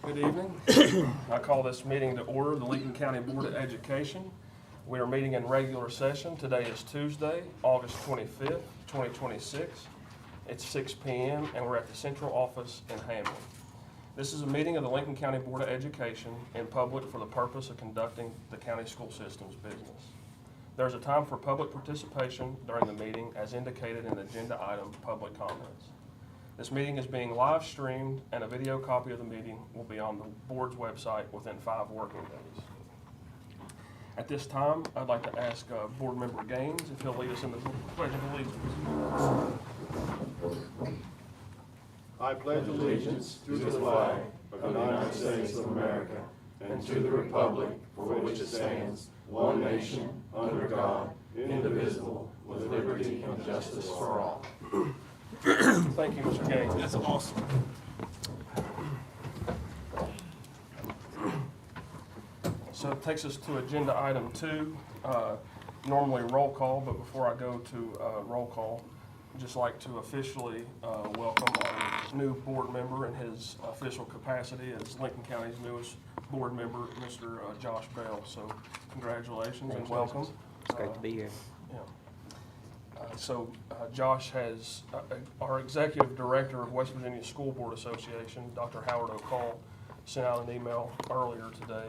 Good evening. I call this meeting to order, the Lincoln County Board of Education. We are meeting in regular session. Today is Tuesday, August 25th, 2026. It's 6 p.m. and we're at the central office in Hamlin. This is a meeting of the Lincoln County Board of Education in public for the purpose of conducting the county school system's business. There's a time for public participation during the meeting as indicated in the agenda item, public comments. This meeting is being live streamed and a video copy of the meeting will be on the board's website within 5 working days. At this time, I'd like to ask Board Member Gaines if he'll lead us in the Pledge of Allegiance. I pledge allegiance to the flag of the United States of America and to the republic for which it stands, one nation, under God, indivisible, with liberty and justice for all. Thank you, Mr. Gaines. That's awesome. So it takes us to agenda item 2, normally roll call, but before I go to roll call, I'd just like to officially welcome our new board member in his official capacity as Lincoln County's newest board member, Mr. Josh Bell. So congratulations and welcome. It's great to be here. Yeah. Josh has, our Executive Director of West Virginia School Board Association, Dr. Howard O'Call, sent out an email earlier today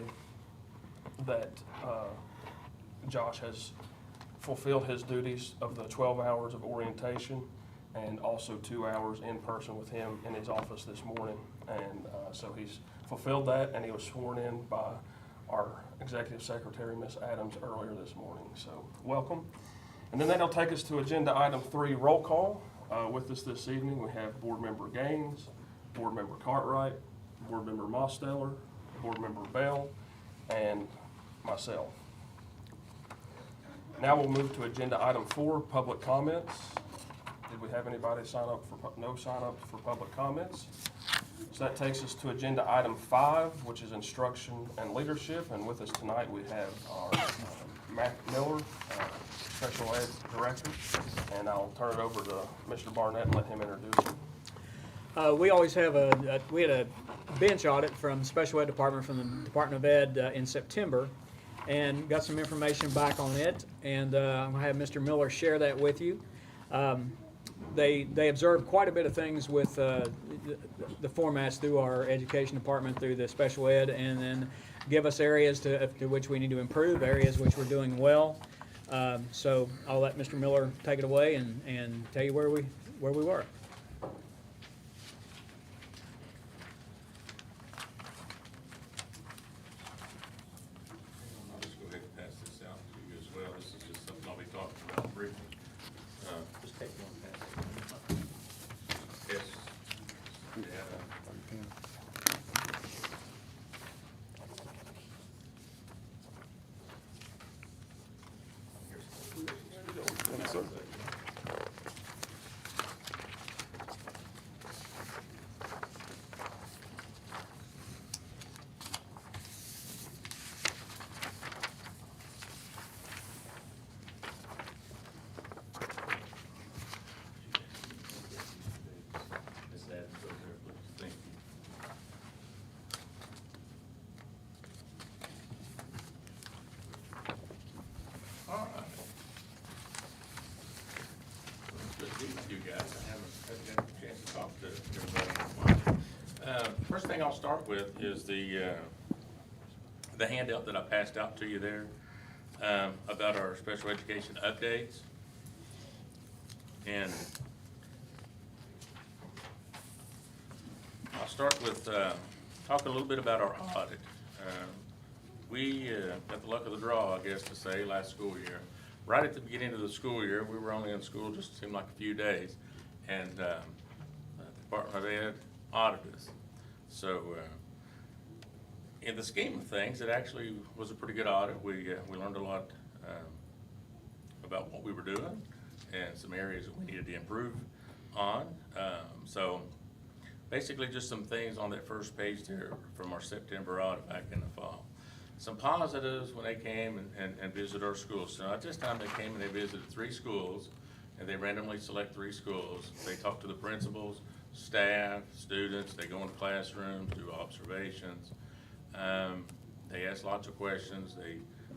that Josh has fulfilled his duties of the 12 hours of orientation and also 2 hours in person with him in his office this morning. And so he's fulfilled that, and he was sworn in by our Executive Secretary, Ms. Adams, earlier this morning. So welcome. And then that'll take us to agenda item 3, roll call. With us this evening, we have Board Member Gaines, Board Member Cartwright, Board Member Mosteller, Board Member Bell, and myself. Now we'll move to agenda item 4, public comments. Did we have anybody sign up for, no sign up for public comments? So that takes us to agenda item 5, which is instruction and leadership. And with us tonight, we have our Matt Miller, Special Ed Director, and I'll turn it over to Mr. Barnett and let him introduce him. We always have we had a bench audit from Special Ed Department from the Department of Ed in September, and got some information back on it, and I'm going to have Mr. Miller share that with you. They observed quite a bit of things with the formats through our education department, through the special ed, and then give us areas to which we need to improve, areas which we're doing well. So I'll let Mr. Miller take it away and tell you where we were. I'll just go ahead and pass this out to you as well. This is just something I'll be talking about briefly. Just take one pass. Yes. Yeah. Thank you. All right. Good to meet you guys. I haven't had a chance to talk to everybody. First thing I'll start with is the handout that I passed out to you there about our special education updates. And I'll start with talking a little bit about our audit. We got the luck of the draw, I guess to say, last school year. Right at the beginning of the school year, we were only in school just seemed like a few days, and the Department of Ed audited us. So in the scheme of things, it actually was a pretty good audit. We learned a lot about what we were doing and some areas that we needed to improve on. So basically just some things on that first page there from our September audit back in the fall. Some positives when they came and visited our schools. So at this time they came and they visited 3 schools, and they randomly select 3 schools. They talked to the principals, staff, students, they go into classrooms, do observations. They ask lots of questions.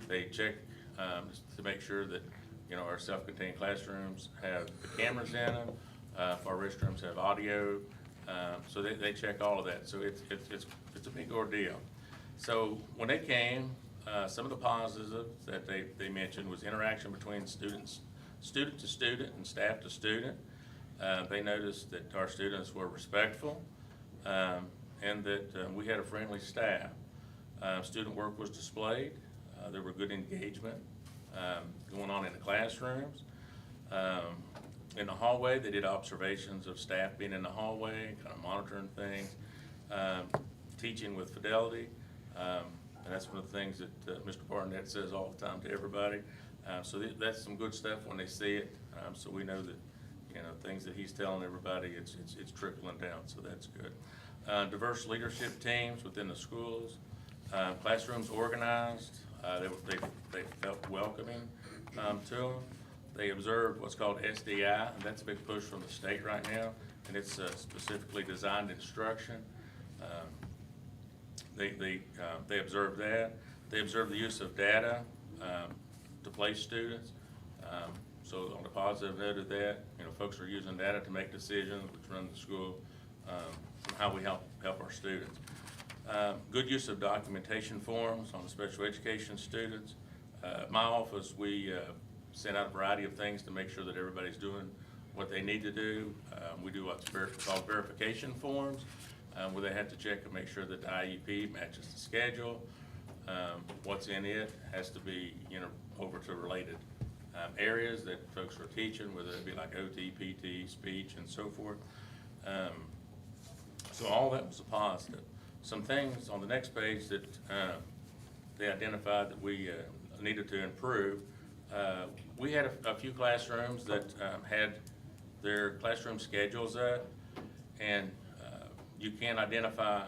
They check to make sure that, you know, our self-contained classrooms have the cameras in them. If our restrooms have audio, so they check all of that. So it's a big ordeal. So when they came, some of the positives that they mentioned was interaction between student to student and staff to student. They noticed that our students were respectful, and that we had a friendly staff. Student work was displayed. There were good engagement going on in the classrooms. In the hallway, they did observations of staff being in the hallway, kind of monitoring things, teaching with fidelity. And that's one of the things that Mr. Barnett says all the time to everybody. So that's some good stuff when they see it. So we know that, you know, things that he's telling everybody, it's trickling down, so that's good. Diverse leadership teams within the schools, classrooms organized. They felt welcoming to them. They observed what's called SDI, and that's a big push from the state right now, and it's specifically designed instruction. They observed that. They observed the use of data to place students. So on the positive note of that, you know, folks are using data to make decisions, which run the school, how we help our students. Good use of documentation forms on the special education students. My office, we sent out a variety of things to make sure that everybody's doing what they need to do. We do what's called verification forms, where they have to check and make sure that the IEP matches the schedule. What's in it has to be, you know, over to related areas that folks are teaching, whether it be like OT, PT, speech, and so forth. So all that was a positive. Some things on the next page that they identified that we needed to improve. We had a few classrooms that had their classroom schedules up, and you can't identify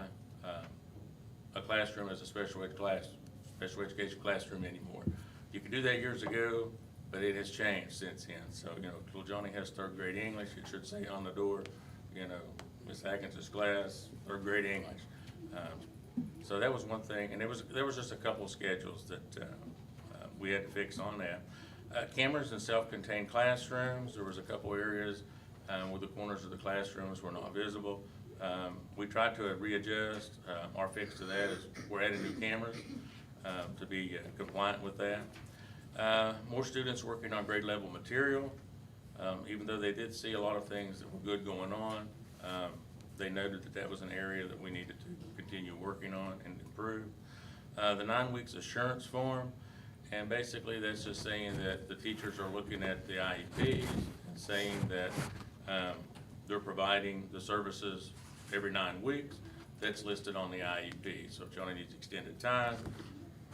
a classroom as a special education classroom anymore. You could do that years ago, but it has changed since then. So, you know, little Johnny has third grade English. It should say on the door, you know, Miss Atkins' class, third grade English. So that was one thing, and there was just a couple of schedules that we had to fix on that. Cameras in self-contained classrooms. There was a couple areas where the corners of the classrooms were not visible. We tried to readjust. Our fix to that is we're adding new cameras to be compliant with that. More students working on grade level material. Even though they did see a lot of things that were good going on, they noted that that was an area that we needed to continue working on and improve. The 9 weeks assurance form, and basically that's just saying that the teachers are looking at the IEPs and saying that they're providing the services every 9 weeks that's listed on the IEP. So if Johnny needs extended time,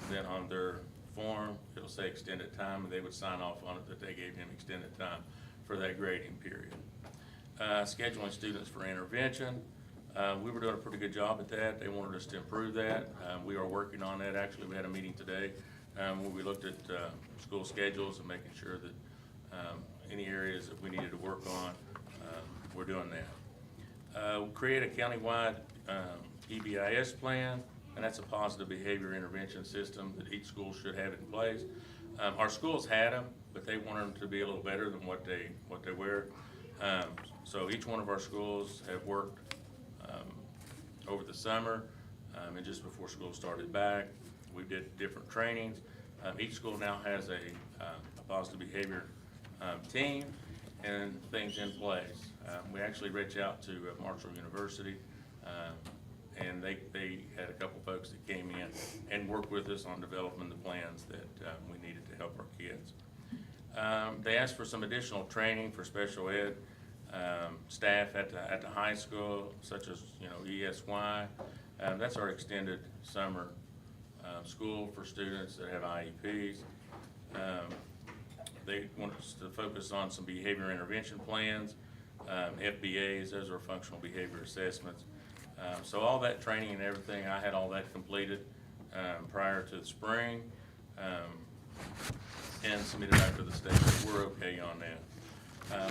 then on their form, it'll say extended time, and they would sign off on it that they gave him extended time for that grading period. Scheduling students for intervention. We were doing a pretty good job at that. They wanted us to improve that. We are working on that. Actually, we had a meeting today where we looked at school schedules and making sure that any areas that we needed to work on, we're doing that. We'll create a countywide EBIS plan, and that's a positive behavior intervention system that each school should have in place. Our schools had them, but they wanted them to be a little better than what they were. So each one of our schools have worked over the summer and just before school started back. We did different trainings. Each school now has a positive behavior team and things in place. We actually reached out to Marshall University, and they had a couple folks that came in and worked with us on developing the plans that we needed to help our kids. They asked for some additional training for special ed staff at the high school, such as, you know, ESY. That's our extended summer school for students that have IEPs. They want us to focus on some behavior intervention plans, FBAs, those are functional behavior assessments. So all that training and everything, I had all that completed prior to the spring and submitted back to the state. So we're okay on that.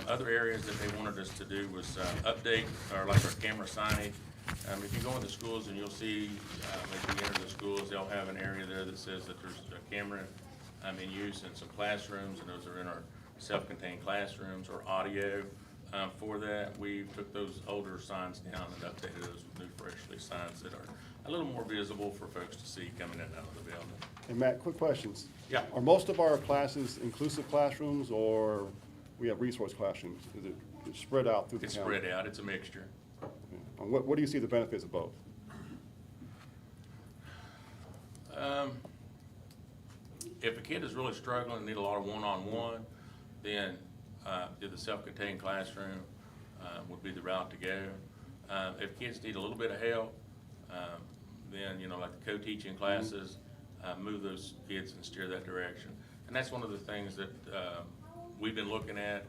Other areas that they wanted us to do was update our, like our camera signage. If you go in the schools and you'll see, as you enter the schools, they'll have an area there that says that there's a camera in use in some classrooms, and those are in our self-contained classrooms, or audio. For that, we took those older signs down and updated those with new freshly signs that are a little more visible for folks to see coming in and out of the building. And Matt, quick questions. Yeah. Are most of our classes inclusive classrooms, or we have resource classrooms? Is it spread out through the It's county? spread out, it's a mixture. And what do you see the benefits of both? If a kid is really struggling and need a lot of one-on-one, then the self-contained classroom would be the route to go. If kids need a little bit of help, then, like the co-teaching classes, move those kids and steer that direction. And that's one of the things that we've been looking at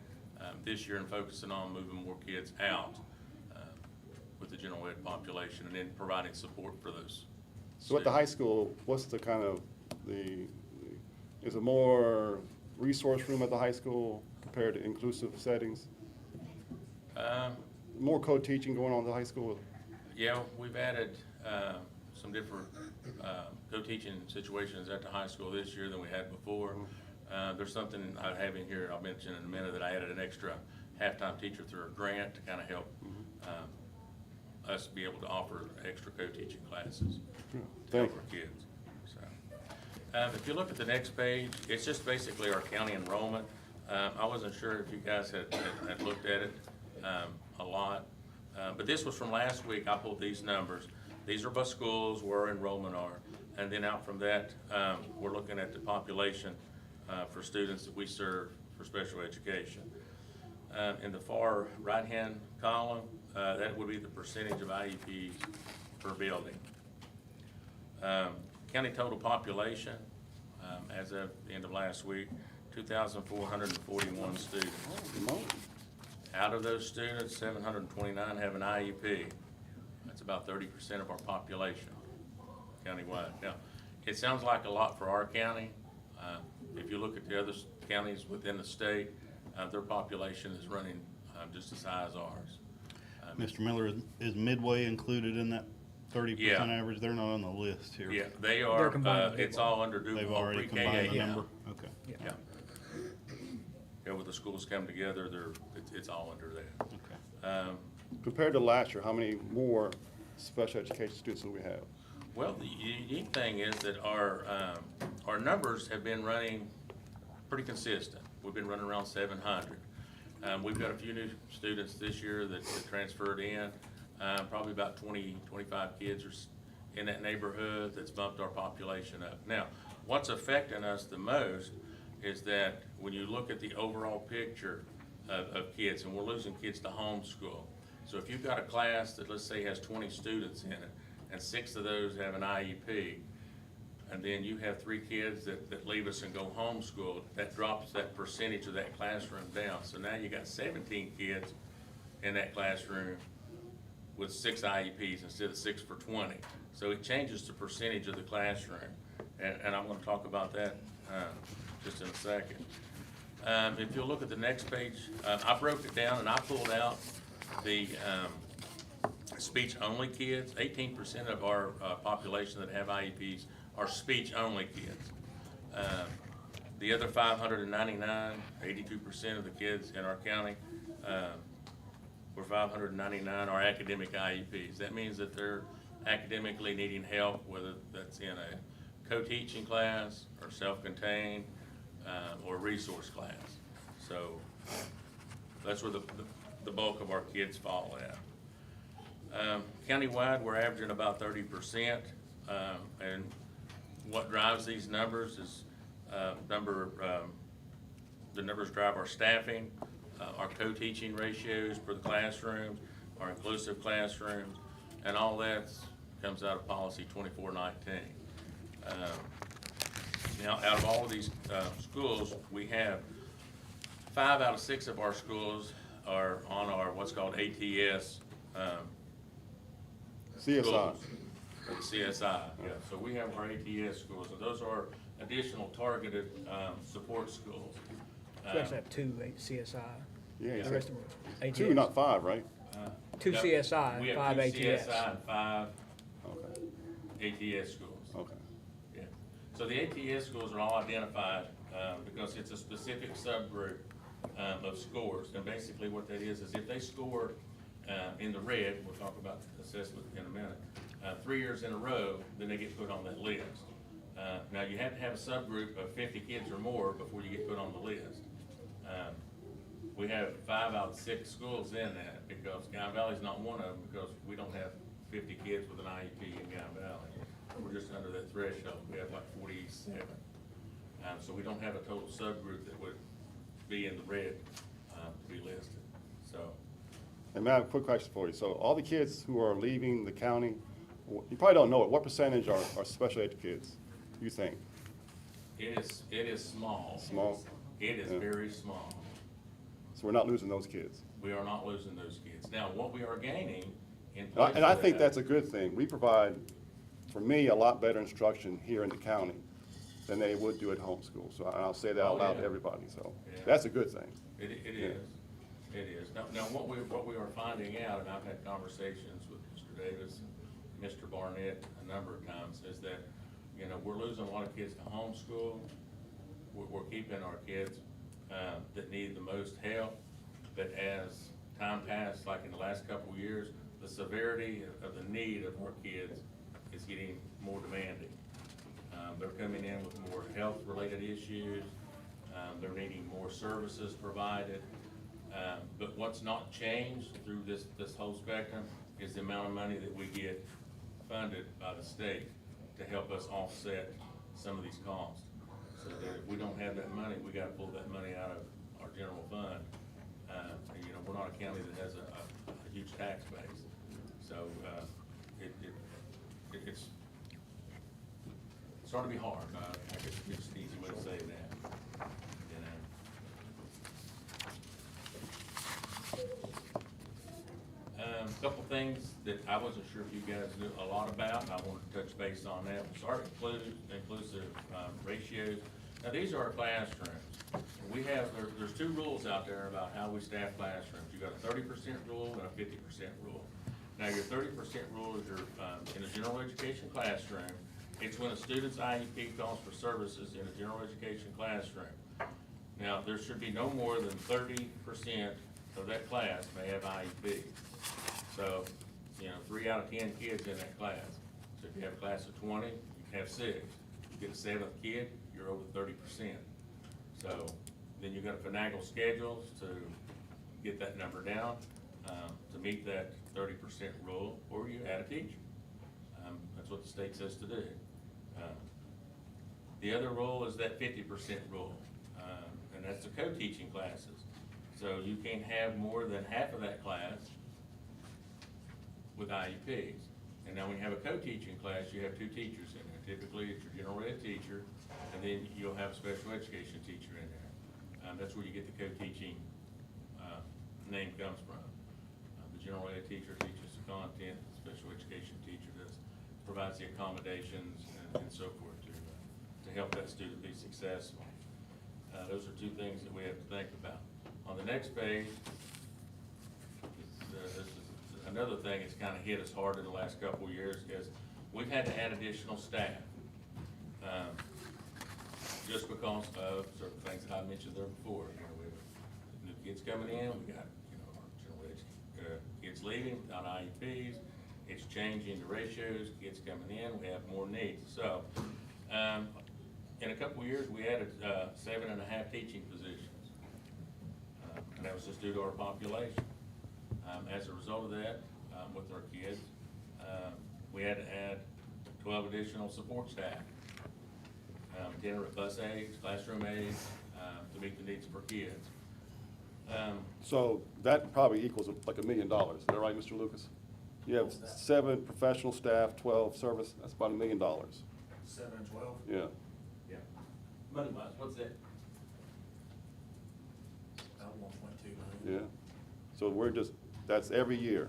this year and focusing on, moving more kids out with the general ed population, and then providing support for those. So at the high school, what's the kind of is it more resource room at the high school compared to inclusive settings? More co-teaching going on at the high school? Yeah, we've added some different co-teaching situations at the high school this year than we had before. There's something I have in here, I'll mention in a minute, that I added an extra halftime teacher through a grant to kind of help us be able to offer extra co-teaching classes to help our kids. So, if you look at the next page, it's just basically our county enrollment. I wasn't sure if you guys had looked at it a lot, but this was from last week. I pulled these numbers. These are by schools where enrollment are, and then out from that, we're looking at the population for students that we serve for special education. In the far right-hand column, that would be the percentage of IEPs per building. County total population, as of the end of last week, 2,441 students. Out of those students, 729 have an IEP. That's about 30% of our population countywide. Now, it sounds like a lot for our county. If you look at the other counties within the state, their population is running just as high as ours. Mr. Miller, is Midway included in that 30% Yeah. average? They're not on the list here. Yeah, they They're are, combined with it's Midway. all under They've Duval already pre-K combined the eight. number? Okay. Yeah. Yeah, when the schools come together, it's all under that. Okay. Compared to last year, how many more special education students do we have? Well, the unique thing is that our numbers have been running pretty consistent. We've been running around 700. We've got a few new students this year that transferred in, probably about 20, 25 kids are in that neighborhood that's bumped our population up. Now, what's affecting us the most is that when you look at the overall picture of kids, and we're losing kids to homeschool. So if you've got a class that, let's say, has 20 students in it, and 6 of those have an IEP, and then you have 3 kids that leave us and go homeschool, that drops that percentage of that classroom down. So now you got 17 kids in that classroom with 6 IEPs instead of 6 for 20. So it changes the percentage of the classroom, and I'm gonna talk about that just in a second. If you'll look at the next page, I broke it down and I pulled out the speech-only kids. 18% of our population that have IEPs are speech-only kids. The other 599, 82% of the kids in our county, or 599 are academic IEPs. That means that they're academically needing help, whether that's in a co-teaching class or self-contained or resource class. So that's where the bulk of our kids fall at. Countywide, we're averaging about 30%, and what drives these numbers is the numbers drive our staffing, our co-teaching ratios for the classrooms, our inclusive classrooms, and all that comes out of policy 2419. Now, out of all of these schools, we have 5 out of 6 of our schools are on our what's called ATS CSI. schools. CSI, yeah. So we have our ATS schools, and those are additional targeted support schools. We actually have 2 CSI. Yeah, you The rest said of them 2, ATS. not 5, right? Two No, CSI, we have 5 two ATS. CSI and 5 Okay, ATS schools. okay. Yeah. So the ATS schools are all identified, because it's a specific subgroup, of scores. And basically what that is if they score, in the red, we'll talk about assessment in a minute, 3 years in a row, then they get put on that list. Now you have to have a subgroup of 50 kids or more before you get put on the list. We have 5 out of 6 schools in that, because Guy Valley's not one of them, because we don't have 50 kids with an IEP in Guy Valley. We're just under that threshold. We have like 47. So we don't have a total subgroup that would be in the red, to be listed, so. And Matt, quick question for you. So all the kids who are leaving the county, you probably don't know it, what percentage are special ed kids, you think? It is small. Small? It is Yeah. very small. So we're not losing those kids. We are not losing those kids. Now, what we are gaining in place And I of think that- that's a good thing. We provide, for me, a lot better instruction here in the county than they would do at home school. So I'll say that out Oh, loud yeah. to everybody, so Yeah. that's a good thing. It is. It is. Now, what we are finding out, and I've had conversations with Mr. Davis and Mr. Barnett a number of times, is that, we're losing a lot of kids to homeschool. We're keeping our kids, that need the most help. But as time passed, like in the last couple of years, the severity of the need of our kids is getting more demanding. They're coming in with more health-related issues. They're needing more services provided. But what's not changed through this whole spectrum is the amount of money that we get funded by the state to help us offset some of these costs. So that if we don't have that money, we gotta pull that money out of our general fund. And, we're not a county that has a huge tax base. So, it's starting to be hard. I guess it's an easy way to say that, Couple things that I wasn't sure if you guys knew a lot about, and I wanted to touch base on that. We started inclusive ratios. Now, these are our classrooms. We have, there's 2 rules out there about how we staff classrooms. You've got a 30% rule and a 50% rule. Now, your 30% rule is in a general education classroom. It's when a student's IEP calls for services in a general education classroom. Now, there should be no more than 30% of that class may have IEP. So, 3 out of 10 kids in that class. So if you have a class of 20, you can have 6. You get a 7th kid, you're over 30%. So then you got to finagle schedules to get that number down, to meet that 30% rule, or you add a teacher. That's what the state says to do. The other rule is that 50% rule, and that's the co-teaching classes. So you can't have more than half of that class with IEPs. And now when you have a co-teaching class, you have 2 teachers in there. Typically, it's your general ed teacher, and then you'll have a special education teacher in there. That's where you get the co-teaching name comes from. The general ed teacher teaches the content, the special education teacher provides the accommodations and so forth to help that student be successful. Those are 2 things that we have to think about. On the next page, this is another thing that's kind of hit us hard in the last couple of years, is we've had to add additional staff. Just because of certain things that I mentioned there before. We have new kids coming in, we got, our general ed kids leaving without IEPs. It's changing the ratios, kids coming in, we have more needs. So, in a couple of years, we added 7.5 teaching positions. And that was just due to our population. As a result of that, with our kids, we had to add 12 additional support staff. Itinerant bus aides, classroom aides, to meet the needs of our kids. So that probably equals like $1 million. Is that right, Mr. Lucas? You have 7 professional staff, 12 service, that's about $1 million. 7 and 12? Yeah. Yeah. Money-wise, what's that? About 1.2 million. Yeah. So that's every year.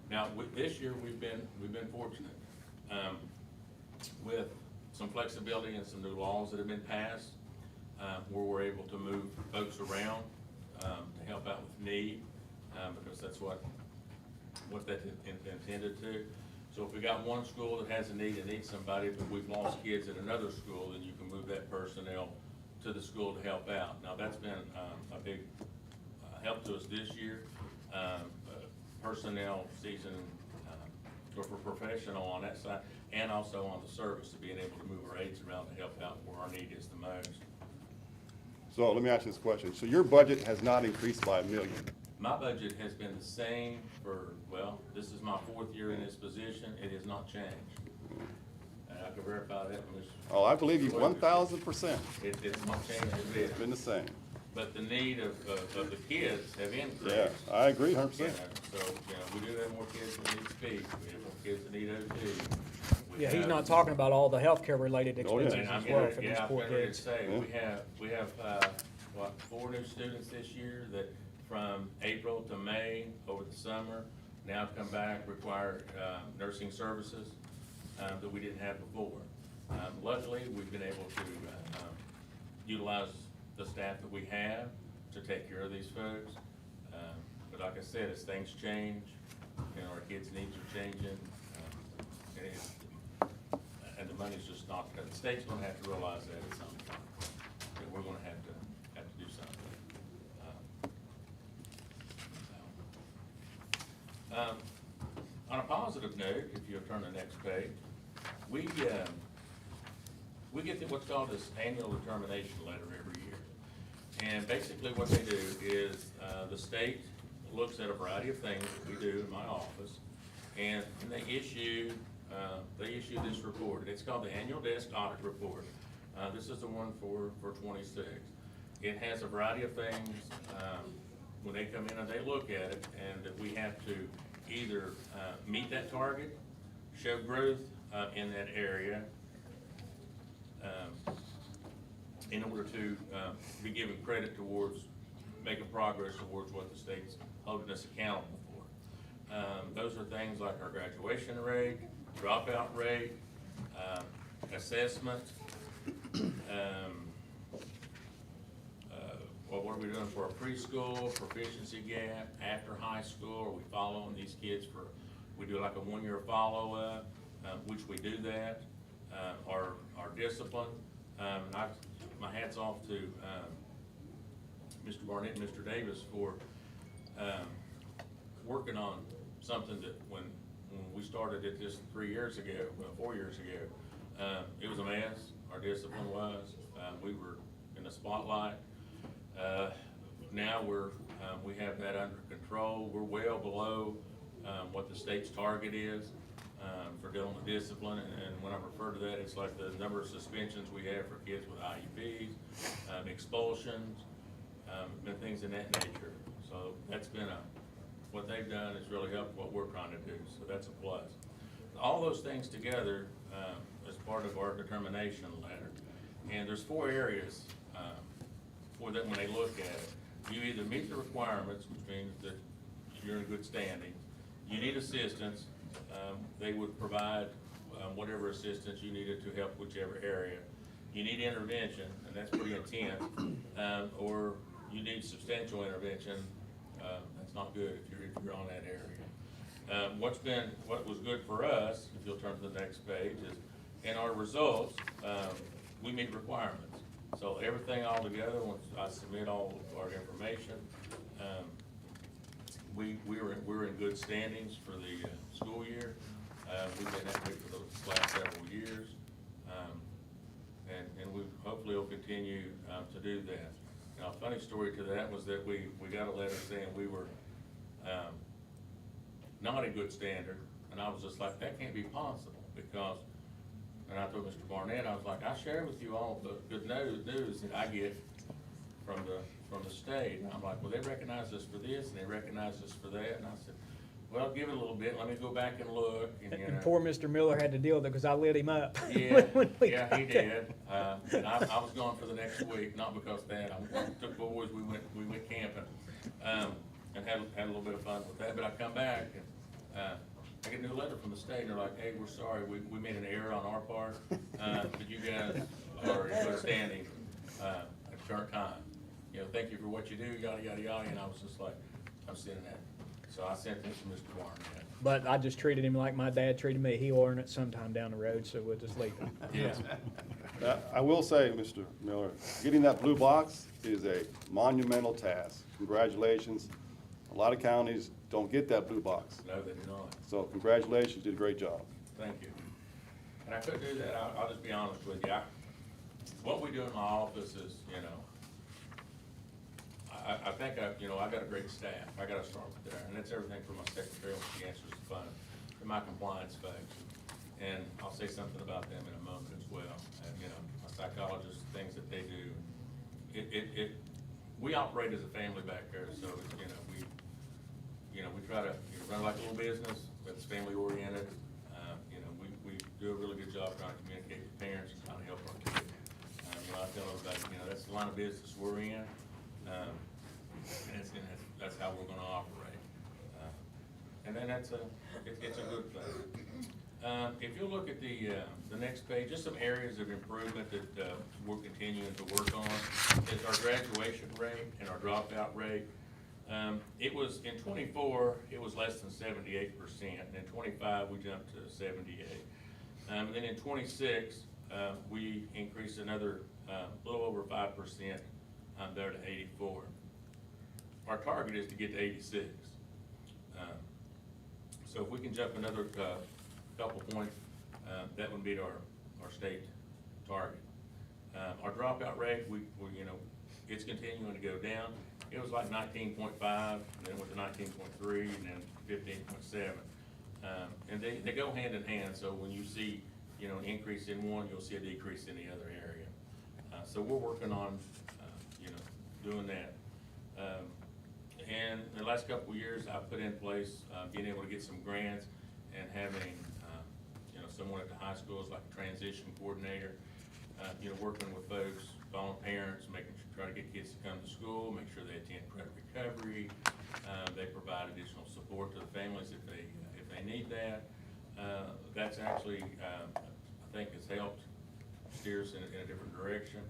Now, this year, we've been fortunate, with some flexibility and some new laws that have been passed, where we're able to move folks around. to help out with need, because that's what that's intended to. So if we got one school that has a need and needs somebody, but we've lost kids at another school, then you can move that personnel to the school to help out. Now, that's been a big help to us this year. Personnel season, or for professional on that side, and also on the service, to being able to move our aides around to help out where our need is the most. So let me ask you this question. So your budget has not increased by $1 million? My budget has been the same for, well, this is my 4th year in this position. It has not changed. And I can verify that, Ms. Oh, I believe you 1,000%. It's not changed a It's bit. been the same. But the need of the kids have increased. Yeah, I agree You know, 100%. So, we do have more kids that need speech, we have more kids that need OT. We Yeah, he's have- not talking about all the healthcare related Oh, yeah. expenses And I'm as well getting, for these yeah, I'm poor getting ready to kids. say, Yeah. we have, what, 4 new students this year that from April to May over the summer now come back, require, nursing services, that we didn't have before. Luckily, we've been able to, utilize the staff that we have to take care of these folks. But like I said, as things change, our kids' needs are changing, and the money's just not, the state's gonna have to realize that at some point, that we're gonna have to do something. On a positive note, if you'll turn to the next page, we get what's called this annual determination letter every year. And basically what they do is, the state looks at a variety of things that we do in my office, and they issue this report. It's called the Annual Desk Audit Report. This is the one for 26. It has a variety of things, when they come in and they look at it, and that we have to either, meet that target, show growth, in that area, in order to, be given credit towards making progress towards what the state's holding us accountable for. Those are things like our graduation rate, dropout rate, assessment, what are we doing for a preschool, proficiency gap, after high school? Are we following these kids for, we do like a 1-year follow-up, which we do that. Our discipline, my hat's off to, Mr. Barnett and Mr. Davis for, working on something that when we started it just 4 years ago, it was a mess. Our discipline was, we were in the spotlight. Now we have that under control. We're well below, what the state's target is, for dealing with discipline. And when I refer to that, it's like the number of suspensions we have for kids with IEPs, expulsions, and things in that nature. So that's been what they've done has really helped what we're trying to do, so that's a plus. All those things together, as part of our determination letter, and there's 4 areas, for them when they look at it. You either meet the requirements, which means that you're in good standing, you need assistance, they would provide, whatever assistance you needed to help whichever area. You need intervention, and that's pretty intense, or you need substantial intervention, that's not good if you're on that area. What was good for us, if you'll turn to the next page, is in our results, we meet requirements. So everything all together, once I submit all of our information, we're in good standings for the school year. We've been that way for the last several years, and we hopefully will continue to do that. Now, a funny story to that was that we got a letter saying we were not in good standard, and I was just like, that can't be possible, because, and I told Mr. Barnett, I was like, I share with you all the good news that I get from the state. And I'm like, well, they recognize us for this, and they recognize us for that, and I said, well, give it a little bit, let me go back and look, and you know. And poor Mr. Miller had to deal with it because I lit him up. Yeah, when we yeah, got he there. did, and I was gone for the next week, not because of that, I took boys, we went camping, and had a little bit of fun with that, but I come back, and, I get a new letter from the state, and they're like, hey, we're sorry, we made an error on our part, but you guys are in good standing, at the current time. you know, thank you for what you do, yada, yada, yada, and I was just like, I'm sending that. So I sent this to Mr. Warren, But I just treated him like my dad treated me. He'll earn it sometime down the road, so we'll just leave it. yeah. I will say, Mr. Miller, getting that blue box is a monumental task. Congratulations. A lot of counties don't get that blue box. No, they do not. So congratulations, you did a great job. Thank you. And I could do that, I'll just be honest with you. What we do in my office is, you know, I think I got a great staff. I gotta start with there. And that's everything from my secretary when she answers the phone, to my compliance folks. And I'll say something about them in a moment as well. And, you know, my psychologists, things that they do. We operate as a family back there, so, we try to run like a little business, but it's family oriented. We do a really good job trying to communicate with parents and trying to help our kids. I tell everybody, that's the line of business we're in, and that's how we're gonna operate. And then it's a good thing. If you look at the next page, just some areas of improvement that we're continuing to work on is our graduation rate and our dropout rate. It was, in '24, it was less than 78%, and in '25, we jumped to 78. And then in '26, we increased another little over 5%, there to 84. Our target is to get to 86. So if we can jump another couple points, that would beat our state target. Our dropout rate, it's continuing to go down. It was like 19.5, and then went to 19.3, and then 15.7. And they go hand in hand, so when you see, an increase in one, you'll see a decrease in the other area. So we're working on, doing that. And the last couple of years, I've put in place, being able to get some grants and having, someone at the high schools like a transition coordinator, working with folks, following parents, try to get kids to come to school, make sure they attend credit recovery. They provide additional support to the families if they need that. That's actually, I think has helped steer us in a different direction.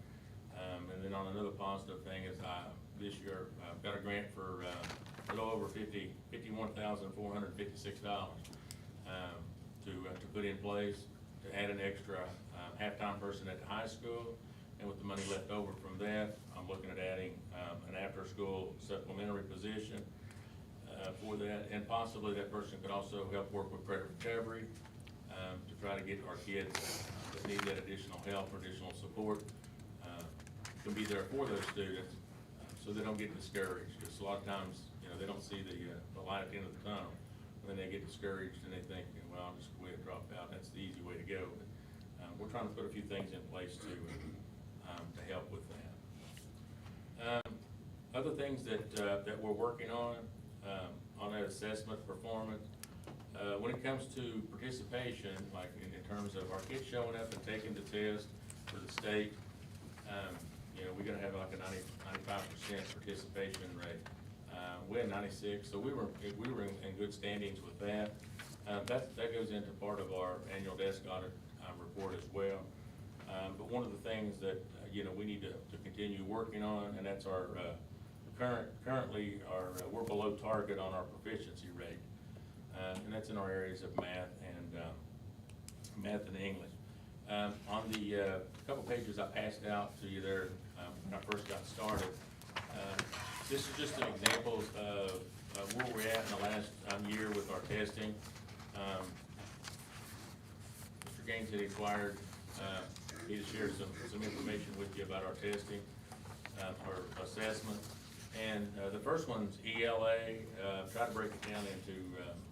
And then on another positive thing is this year I've got a grant for a little over $51,456 to put in place to add an extra halftime person at the high school. And with the money left over from that, I'm looking at adding an after-school supplementary position for that. And possibly that person could also help work with credit recovery to try to get our kids that need that additional help or additional support can be there for those students so they don't get discouraged. Because a lot of times, they don't see the light at the end of the tunnel. And then they get discouraged and they think, well, I'll just go ahead and drop out. That's the easy way to go. But we're trying to put a few things in place to help with that. Other things that we're working on that assessment performance, when it comes to participation, like in terms of our kids showing up and taking the test for the state, we're gonna have like a 95% participation rate. We had 96, so we were in good standings with that. That goes into part of our annual desk audit report as well. But one of the things that we need to continue working on, and that's our currently we're below target on our proficiency rate, and that's in our areas of math and English. On the couple pages I passed out to you there when I first got started, this is just an example of where we're at in the last year with our testing. Mr. Gaines had inquired me to share some information with you about our testing, our assessment. And the first one's ELA. Try to break it down into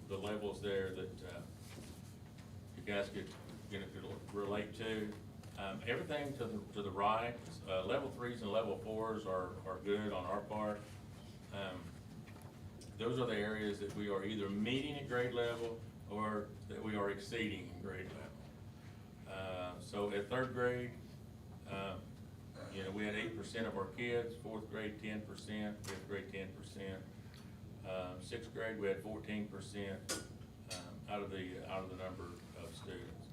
the levels there that you guys could relate to. Everything to the right, level 3s and level 4s are good on our part. Those are the areas that we are either meeting at grade level or that we are exceeding in grade level. So at 3rd grade, we had 8% of our kids, 4th grade 10%, 5th grade 10%. 6th grade we had 14% out of the number of students.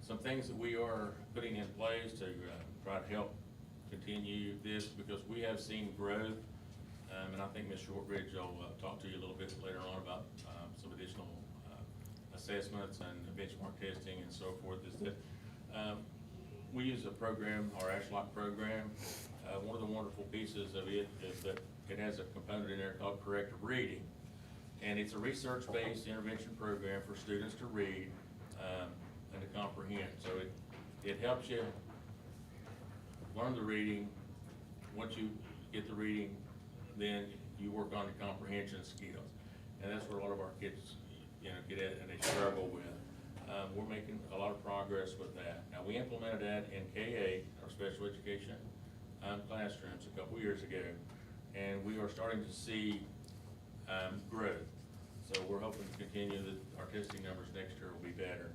Some things that we are putting in place to try to help continue this because we have seen growth. And I think Ms. Shortridge will talk to you a little bit later on about some additional assessments and benchmark testing and so forth. Is that we use a program, our ASHLOC program. One of the wonderful pieces of it is that it has a component in there called corrective reading. And it's a research-based intervention program for students to read and to comprehend. So it helps you learn the reading. Once you get the reading, then you work on the comprehension skills. And that's where a lot of our kids, get at and they struggle with. We're making a lot of progress with that. Now, we implemented that in K-8, our special education classrooms a couple years ago, and we are starting to see growth. So we're hoping to continue that our testing numbers next year will be better.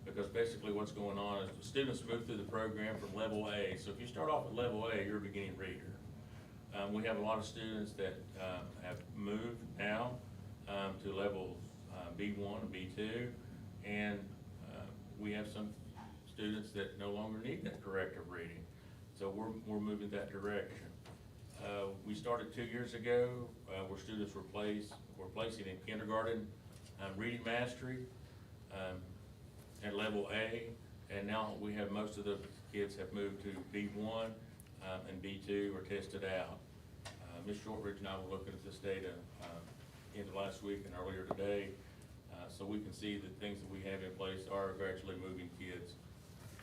Because basically what's going on is the students move through the program from level A. So if you start off at level A, you're a beginning reader. We have a lot of students that have moved now to levels B1 and B2, and we have some students that no longer need that corrective reading. So we're moving that direction. We started 2 years ago where students were placing in kindergarten reading mastery at level A, and now we have most of the kids have moved to B1 and B2 are tested out. Ms. Shortridge and I were looking at this data end of last week and earlier today, so we can see that things that we have in place are gradually moving kids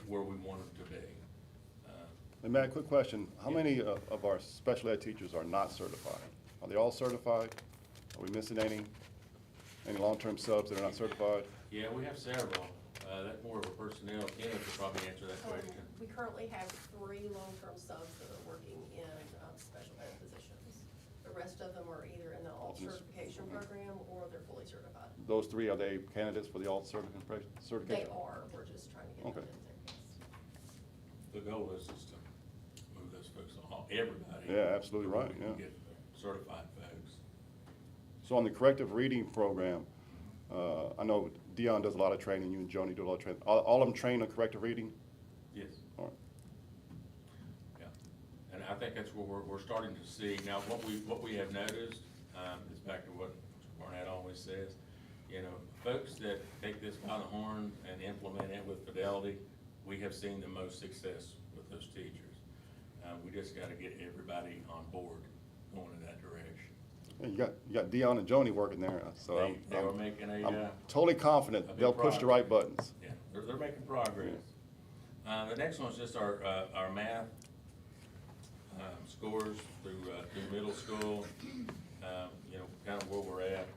where we want them to be. And Matt, quick question. How many of our special ed teachers are not certified? Are they all certified? Are we missing any long-term subs that are not certified? Yeah, we have several. That's more of a personnel. Kenneth could probably answer that question. We currently have 3 long-term subs that are working in special ed positions. The rest of them are either in the alt certification program or they're fully certified. Those 3, are they candidates for the alt certification? They are, we're just trying to get them Okay. in there, yes. The goal is just to move those folks on, everybody. Yeah, absolutely right, We can yeah. get certified folks. So on the corrective reading program, I know Dion does a lot of training, you and Joni do a lot of training. All of them trained on corrective reading? Yes. All right. Yeah, and I think that's where we're starting to see, now, what we have noticed, is back to what Mr. Barnett always says, folks that take this by the horn and implement it with fidelity, we have seen the most success with those teachers. We just gotta get everybody on board going in that direction. And you got Dion and Joni working there, so They are making I'm totally confident a big they'll push the right buttons. Yeah, they're making progress. The next one's just our math scores through middle school, kind of where we're at.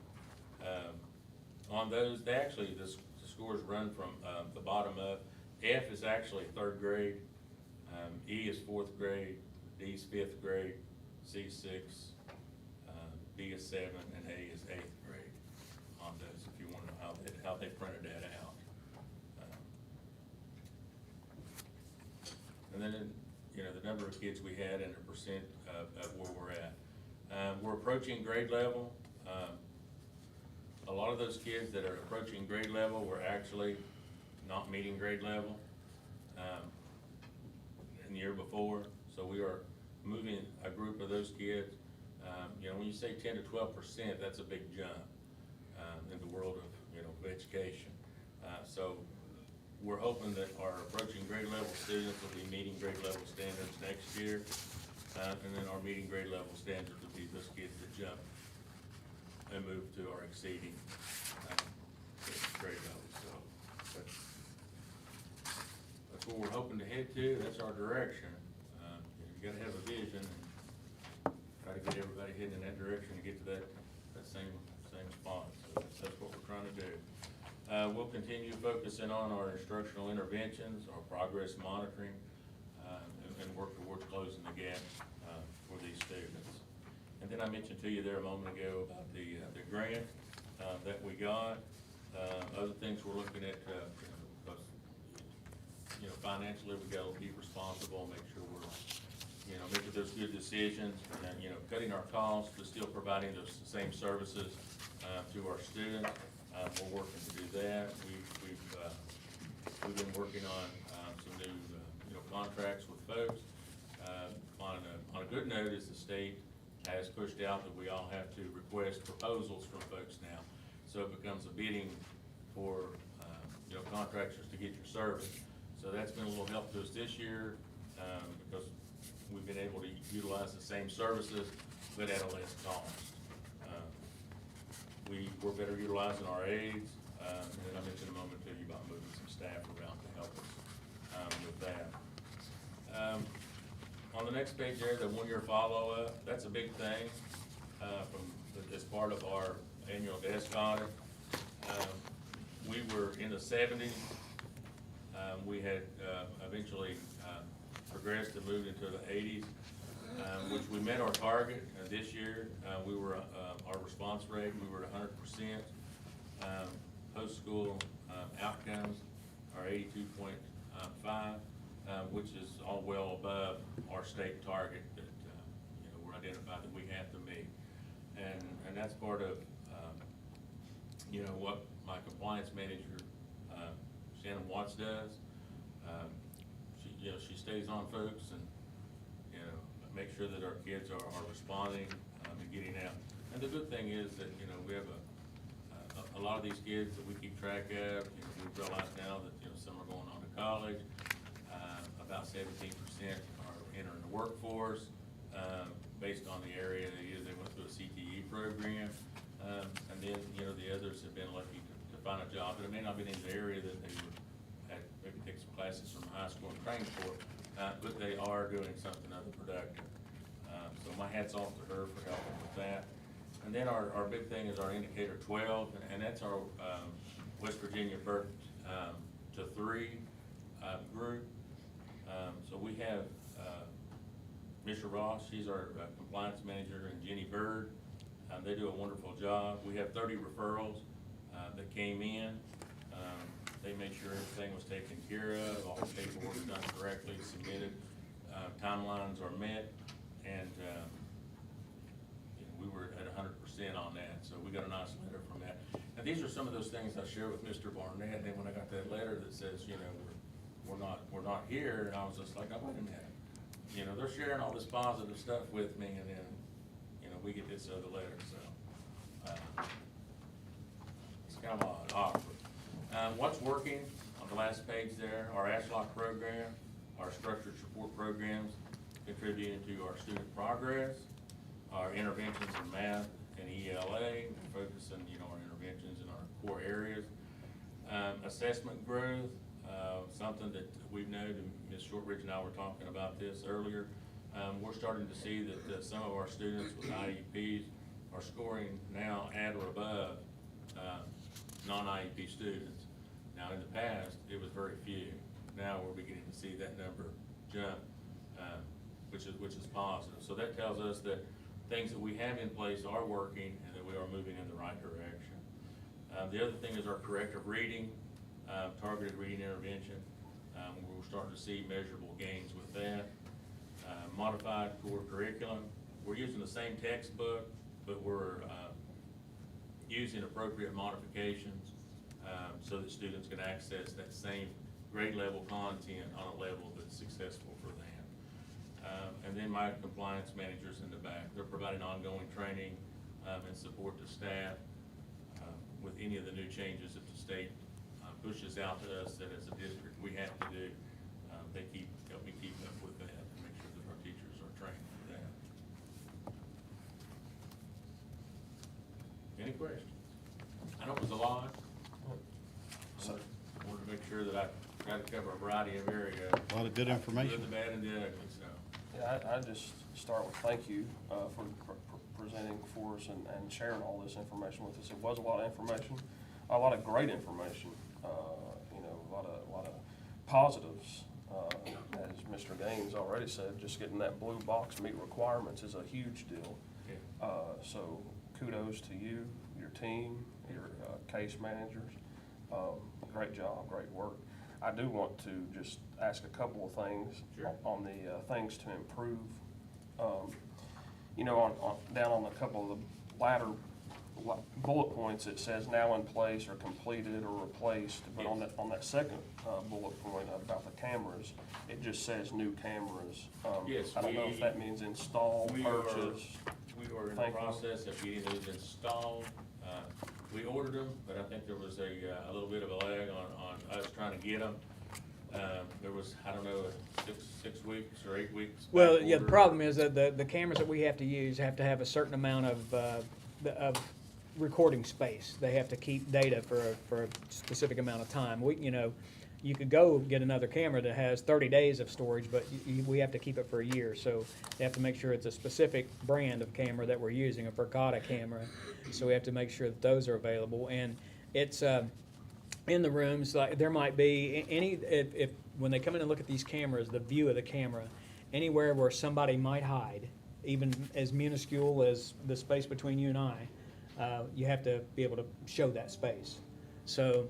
On those, the scores run from the bottom up. F is actually 3rd grade, E is 4th grade, D is 5th grade, C is 6th, B is 7th, and A is 8th grade on those, if you want to know how they printed that out. And then, the number of kids we had and the percent of where we're at. We're approaching grade level. A lot of those kids that are approaching grade level were actually not meeting grade level in the year before. So we are moving a group of those kids. When you say 10 to 12%, that's a big jump in the world of education. So we're hoping that our approaching grade level students will be meeting grade level standards next year. And then our meeting grade level standards will be those kids that jump and move to our exceeding grade level. So that's what we're hoping to head to. That's our direction. You gotta have a vision and try to get everybody heading in that direction and get to that same spot. So that's what we're trying to do. We'll continue focusing on our instructional interventions, our progress monitoring, and work towards closing the gap for these students. And then I mentioned to you there a moment ago about the grant that we got. Other things we're looking at, because financially we gotta be responsible, make sure we're making those good decisions, and cutting our costs, but still providing those same services to our students. We're working to do that. We've been working on some new contracts with folks. On a good note is the state has pushed out that we all have to request proposals from folks now. So it becomes a bidding for, contractors to get your service. So that's been a little help to us this year, because we've been able to utilize the same services, but at a less cost. We're better utilizing our aides, and then I mentioned a moment to you about moving some staff around to help us with that. On the next page there, the one-year follow-up, that's a big thing as part of our annual desk audit. We were in the 70s. We had eventually progressed and moved into the 80s, which we met our target this year. We were our response rate, we were at 100%. Post-school outcomes are 82.5, which is all well above our state target that we're identified that we have to meet, and that's part of what my compliance manager Shannon Watts does. She stays on folks and make sure that our kids are responding and getting out. And the good thing is that we have a lot of these kids that we keep track of. We realize now that some are going on to college. About 17% are entering the workforce based on the area they went through a CTE program, and then the others have been lucky to find a job, but it may not be in the area that they had maybe take some classes from high school and trained for, but they are doing something other productive. So my hat's off to her for helping with that. And then our big thing is our indicator 12, and that's our West Virginia birth to 3 group. So we have Mr. Ross, she's our compliance manager, and Jenny Bird. They do a wonderful job. We have 30 referrals that came in. They made sure everything was taken care of, all the paperwork was done correctly, submitted, timelines are met, and we were at 100% on that. So we got a nice letter from that. And these are some of those things I shared with Mr. Barnett. And then when I got that letter that says, we're not here, and I was just like, oh, wait a minute. They're sharing all this positive stuff with me, and then, we get this other letter, so, it's kind of awkward. What's working on the last page there, our ASHLOC program, our structured support programs contributing to our student progress, our interventions in math and ELA, focusing, our interventions in our core areas. Assessment growth, something that we've known, and Ms. Shortridge and I were talking about this earlier. We're starting to see that some of our students with IEPs are scoring now at or above non-IEP students. Now, in the past, it was very few. Now we're beginning to see that number jump, which is positive. So that tells us that things that we have in place are working and that we are moving in the right direction. The other thing is our corrective reading, targeted reading intervention. We're starting to see measurable gains with that. Modified core curriculum. We're using the same textbook, but we're using appropriate modifications so that students can access that same grade level content on a level that's successful for them. And then my compliance managers in the back, they're providing ongoing training and support to staff with any of the new changes that the state pushes out to us that as a district we have to do. They help me keep up with that and make sure that our teachers are trained for that. Any questions? I know it was a lot. So I wanted to make sure that I tried to cover a variety of areas. A lot of good information. The good, the bad, and the ugly, so. Yeah, I just start with thank you for presenting for us and sharing all this information with us. It was a lot of information, a lot of great information, a lot of positives. As Mr. Gaines already said, just getting that blue box meet requirements is a huge deal. Yeah. So kudos to you, your team, your case managers. Great job, great work. I do want to just ask a couple of things. Sure. On the things to improve. Down on a couple of the bullet points, it says now in place or completed or replaced, but on that second bullet point about the cameras, it just says new cameras. Yes, I don't know if that means install, we are- purchase. We are in the Thank you. process of getting those installed. We ordered them, but I think there was a little bit of a lag on us trying to get them. There was, I don't know, 6 weeks or 8 weeks. Well, back yeah, the order. problem is that the cameras that we have to use have to have a certain amount of recording space. They have to keep data for a specific amount of time. You could go get another camera that has 30 days of storage, but we have to keep it for a year. So they have to make sure it's a specific brand of camera that we're using, a Verkada camera. So we have to make sure that those are available. And it's in the rooms, like there might be if when they come in and look at these cameras, the view of the camera, anywhere where somebody might hide, even as minuscule as the space between you and I, you have to be able to show that space. So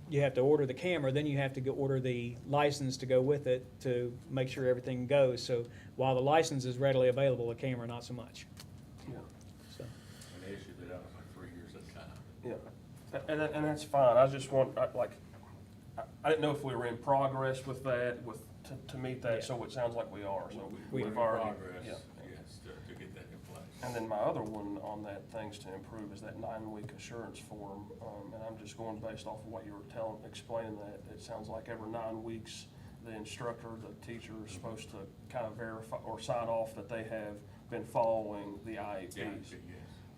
you have to order the camera, then you have to order the license to go with it to make sure everything goes. So while the license is readily available, the camera not so much. Yeah. So. And they issued it out for 3 years at a time. Yeah, and that's fine, I just want, I didn't know if we were in progress with that, to meet that, Yeah. so it sounds like we are, so We're we've in already. progress, Yeah. yes, to get that in place. And then my other one on that, things to improve, is that 9-week assurance form, and I'm just going based off of what you were explaining that, it sounds like every 9 weeks, the instructor, the teacher is supposed to kind of verify or sign off that they have been following the IEPs. Yeah, yes.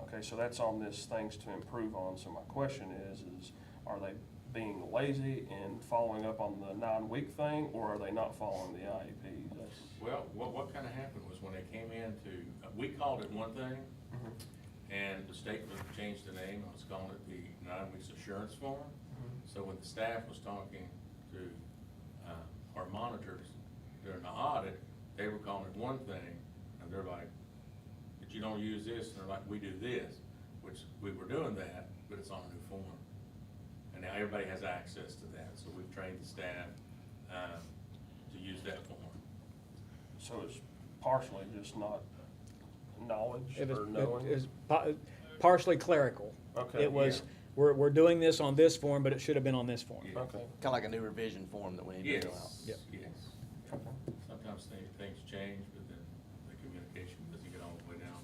Okay, so that's on this things to improve on, so my question is are they being lazy and following up on the 9-week thing, or are they not following the IEP? Well, what kind of happened was when they came in we called it one thing, and the state changed the name, I was calling it the 9 weeks assurance form. So when the staff was talking to our monitors during the audit, they were calling it one thing, and they're like, but you don't use this, and they're like, we do this, which we were doing that, but it's on a new form. And now everybody has access to that, so we've trained the staff to use that form. So it's partially just not knowledge It or was, knowing? it was partially clerical. Okay. It was, we're doing this on this form, but it should have been on this form. Yeah. Okay. Kind of like a new revision form that we need Yes, to fill out. Yep. yes. Sometimes things change, but then the communication doesn't get all the way down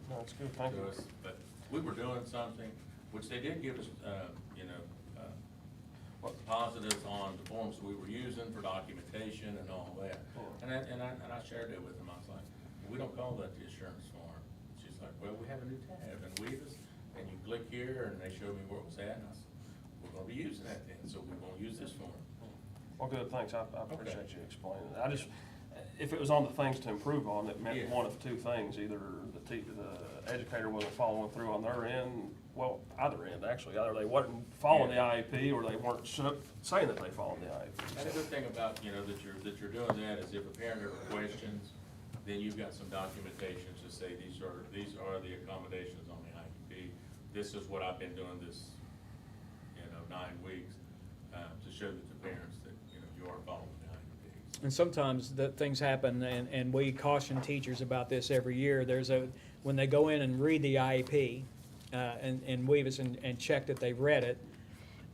No, it's good, thank to you. us. But we were doing something, which they did give us, positives on the forms we were using for documentation and all that. And I shared that with them. I was like, we don't call that the assurance form. She's like, well, we have a new tab in Weavis, and you click here, and they showed me where it was at, and I said, we're gonna be using that then, so we're gonna use this form. Well, good, thanks, I appreciate you explaining it. I just, if it was on the things to improve on, it meant Yeah. one of two things, either the educator wasn't following through on their end, well, either end, actually, either they wasn't following the IEP, or they weren't saying that they followed the IEP. And the good thing about, that you're doing that is if a parent ever questions, then you've got some documentation to say these are the accommodations on the IEP. This is what I've been doing this, 9 weeks, to show that the parents that, you are following the IEPs. And sometimes things happen, and we caution teachers about this every year. When they go in and read the IEP, and Weavis and check that they've read it,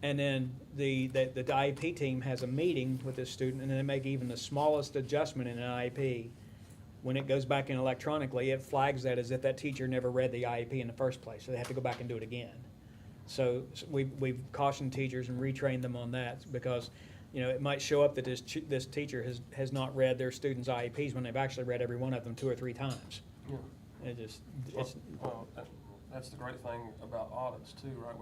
and then the IEP team has a meeting with this student, and they make even the smallest adjustment in an IEP. When it goes back in electronically, it flags that as if that teacher never read the IEP in the first place, so they have to go back and do it again. So we've cautioned teachers and retrained them on that, because it might show up that this teacher has not read their students' IEPs when they've actually read every one of them 2 or 3 times. Yeah. Well, That's the great thing about audits too, right?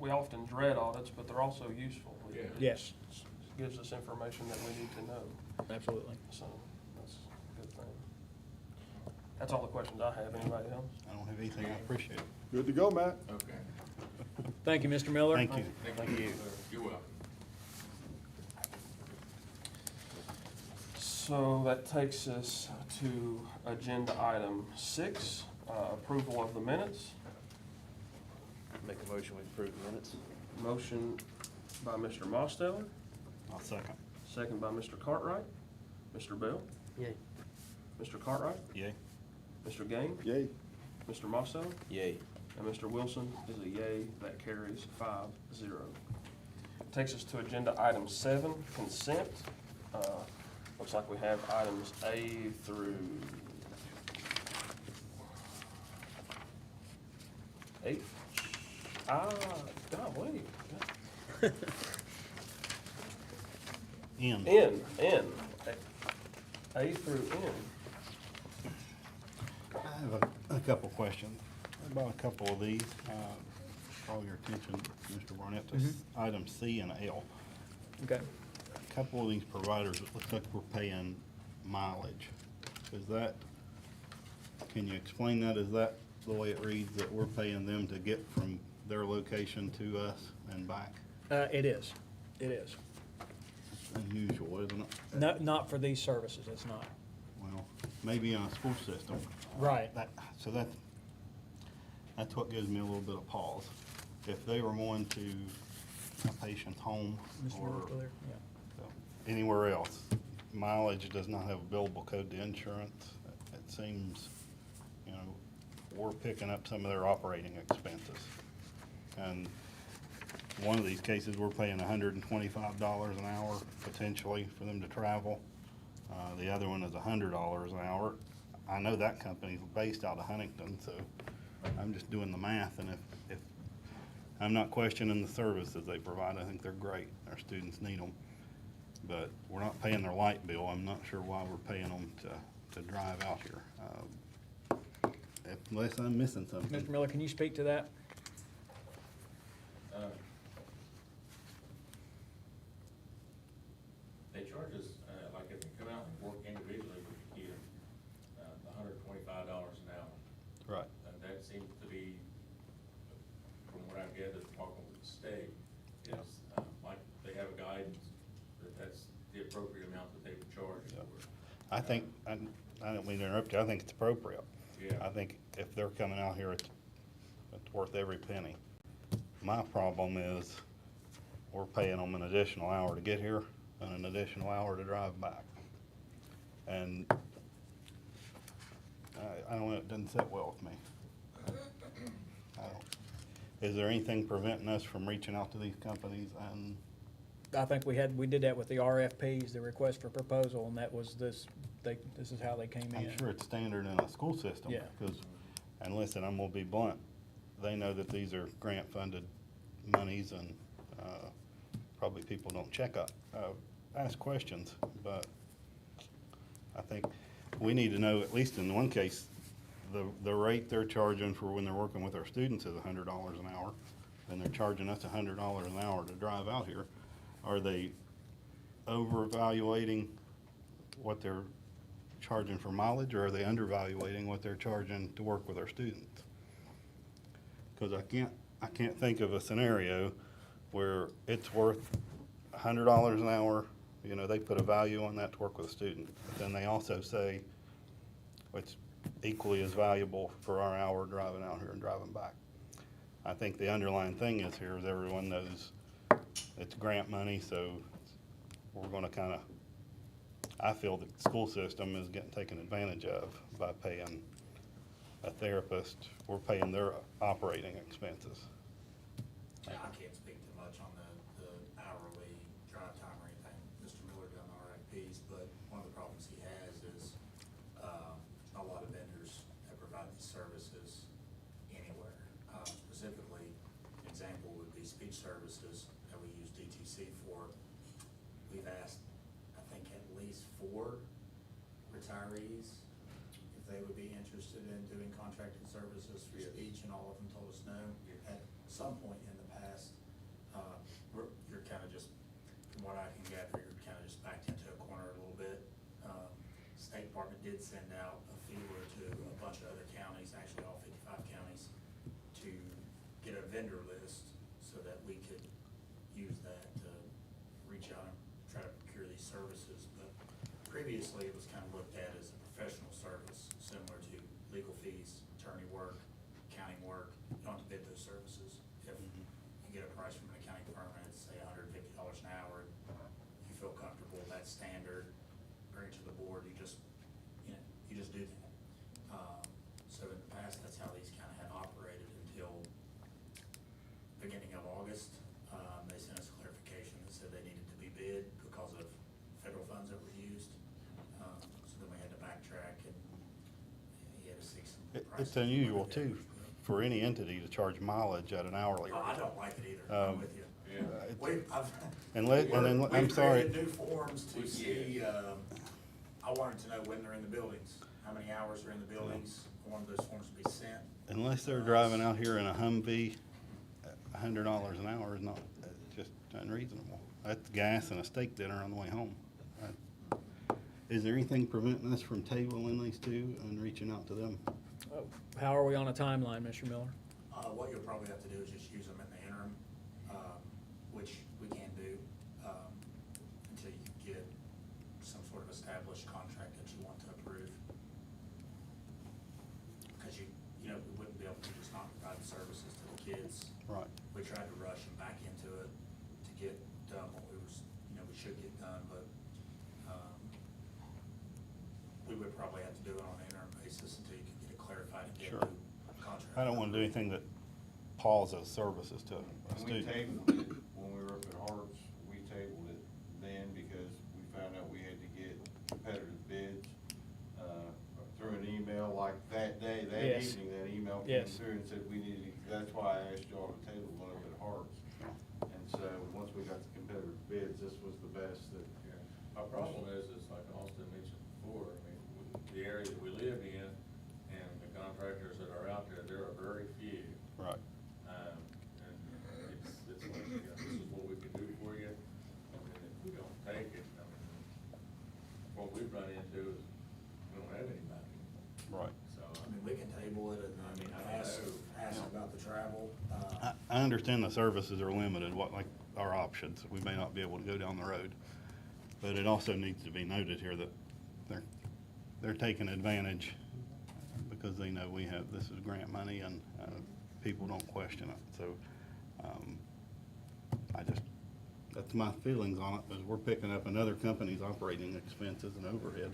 We often dread audits, but they're also useful. Yeah. yes, It gives us information that we need to know, absolutely. so that's a good thing. That's all the questions I have. Anybody else? I don't have anything. I appreciate it. Good to go, Matt. Okay. Thank you, Mr. Miller. Thank you. Thank you. You're welcome. So that takes us to agenda item 6, approval of the minutes. Make a motion, we approve the minutes. Motion by Mr. Mosteller, I'll second. second by Mr. Cartwright. Mr. Bell? Yay. Mr. Cartwright? Yay. Mr. Gaines? Yay. Mr. Mosso? Yay. And Mr. Wilson is a yay. That carries 5-0. Takes us to agenda item 7, consent. Looks like we have items A through H. Golly. N. N. A through N. I have a couple questions about a couple of these. Call your attention, Mr. Barnett, to items C and L. Okay. A couple of these providers, it looks like we're paying mileage. Is that, can you explain that? Is that the way it reads, that we're paying them to get from their location to us and back? It is. It is. Unusual, isn't it? No, not for these services, it's not. Well, maybe in a school system. Right. So that's what gives me a little bit of pause. If they were going to a patient's home Mr. or Miller, still there? Yeah. anywhere else, mileage does not have a billable code to insurance. It seems, we're picking up some of their operating expenses. And one of these cases, we're paying $125 an hour potentially for them to travel. The other one is $100 an hour. I know that company's based out of Huntington, so I'm just doing the math, and if I'm not questioning the services they provide, I think they're great. Our students need them. But we're not paying their light bill. I'm not sure why we're paying them to drive out here. Unless I'm missing something. Mr. Miller, can you speak to that? They charge us, like if you come out and work individually with the kid, $125 an hour. Right. And that seems to be, from what I've gathered, talking with the state, is like they have a guidance that that's the appropriate amount that they would charge for. I think, I don't mean to interrupt you, I think it's appropriate. Yeah. I think if they're coming out here, it's worth every penny. My problem is, we're paying them an additional hour to get here and an additional hour to drive back. And I don't know, it doesn't sit well with me. Is there anything preventing us from reaching out to these companies and I think we did that with the RFPs, the request for proposal, and that was this is how they came in. I'm sure it's standard in a school system. Yeah. Because, and listen, I'm gonna be blunt, they know that these are grant-funded monies and, probably people don't ask questions, but I think we need to know, at least in one case, the rate they're charging for when they're working with our students is $100 an hour, and they're charging us $100 an hour to drive out here. Are they over-evaluating what they're charging for mileage, or are they undervaluating what they're charging to work with our students? Because I can't think of a scenario where it's worth $100 an hour, they put a value on that to work with a student. But then they also say it's equally as valuable for our hour driving out here and driving back. I think the underlying thing is here is everyone knows it's grant money, so we're gonna I feel the school system is getting taken advantage of by paying a therapist. We're paying their operating expenses. Yeah, I can't speak too much on the hourly drive time or anything. Mr. Miller done RFPs, but one of the problems he has is, a lot of vendors that provide these services anywhere. Specifically, example would be speech services that we use DTC for. We've asked, I think, at least 4 retirees if they would be interested in doing contracted services for speech, and all of them told us no. At some point in the past, you're kind of just, from what I can gather, you're kind of just backed into a corner a little bit. State Department did send out a feeler to a bunch of other counties, actually all 55 counties, to get a vendor list so that we could use that to reach out and try to procure these services. But previously, it was kind of looked at as a professional service, similar to legal fees, attorney work, accounting work. You don't have to bid those services. If you get a price from an accounting firm and it's, say, $150 an hour, you feel comfortable, that's standard, bring it to the board, you just do that. So in the past, that's how these prices. It's unusual too, for any entity to charge mileage at an hourly Oh, I rate. don't like it either, I'm with you. I'm sorry. We've created new forms to see, I wanted to know when they're in the buildings, how many hours they're in the buildings. I wanted those forms to be sent. Unless they're driving out here in a Humvee, $100 an hour is not, just unreasonable. That's gas and a steak dinner on the way home. Is there anything preventing us from tabling these two and reaching out to them? Oh, how are we on a timeline, Mr. Miller? What you'll probably have to do is just use them in the interim, which we can do, until you get some sort of established contract that you want to approve. Because you know, we wouldn't be able to just not provide services to the kids. Right. We tried to rush them back into it to get done what we was, you know, we should get done, but, we would probably have to do it on an interim basis until you could get it clarified and get Sure. a new contract. I don't want to do anything that pauses services to a We student. tabled it when we were up at Harts, we tabled it then because we found out we had to get competitive bids, through an email like that day, that Yes. evening, that email came Yes. through and said we needed, that's why I asked y'all to table one up at Harts. And so, once we got the competitive bids, this was the best that. Our problem is like Austin mentioned before, I mean, the area that we live in and the contractors that are out there, there are very few. Right. And it's like, you know, this is what we can do for you, and then if we don't take it, I mean, what we've run into is we don't have anybody. Right. So, I mean, we can table it and, I mean, I ask know. about the travel. I understand the services are limited, like our options, we may not be able to go down the road. But it also needs to be noted here that they're taking advantage because they know this is grant money and, people don't question it, so, that's my feelings on it, is we're picking up another company's operating expenses and overhead.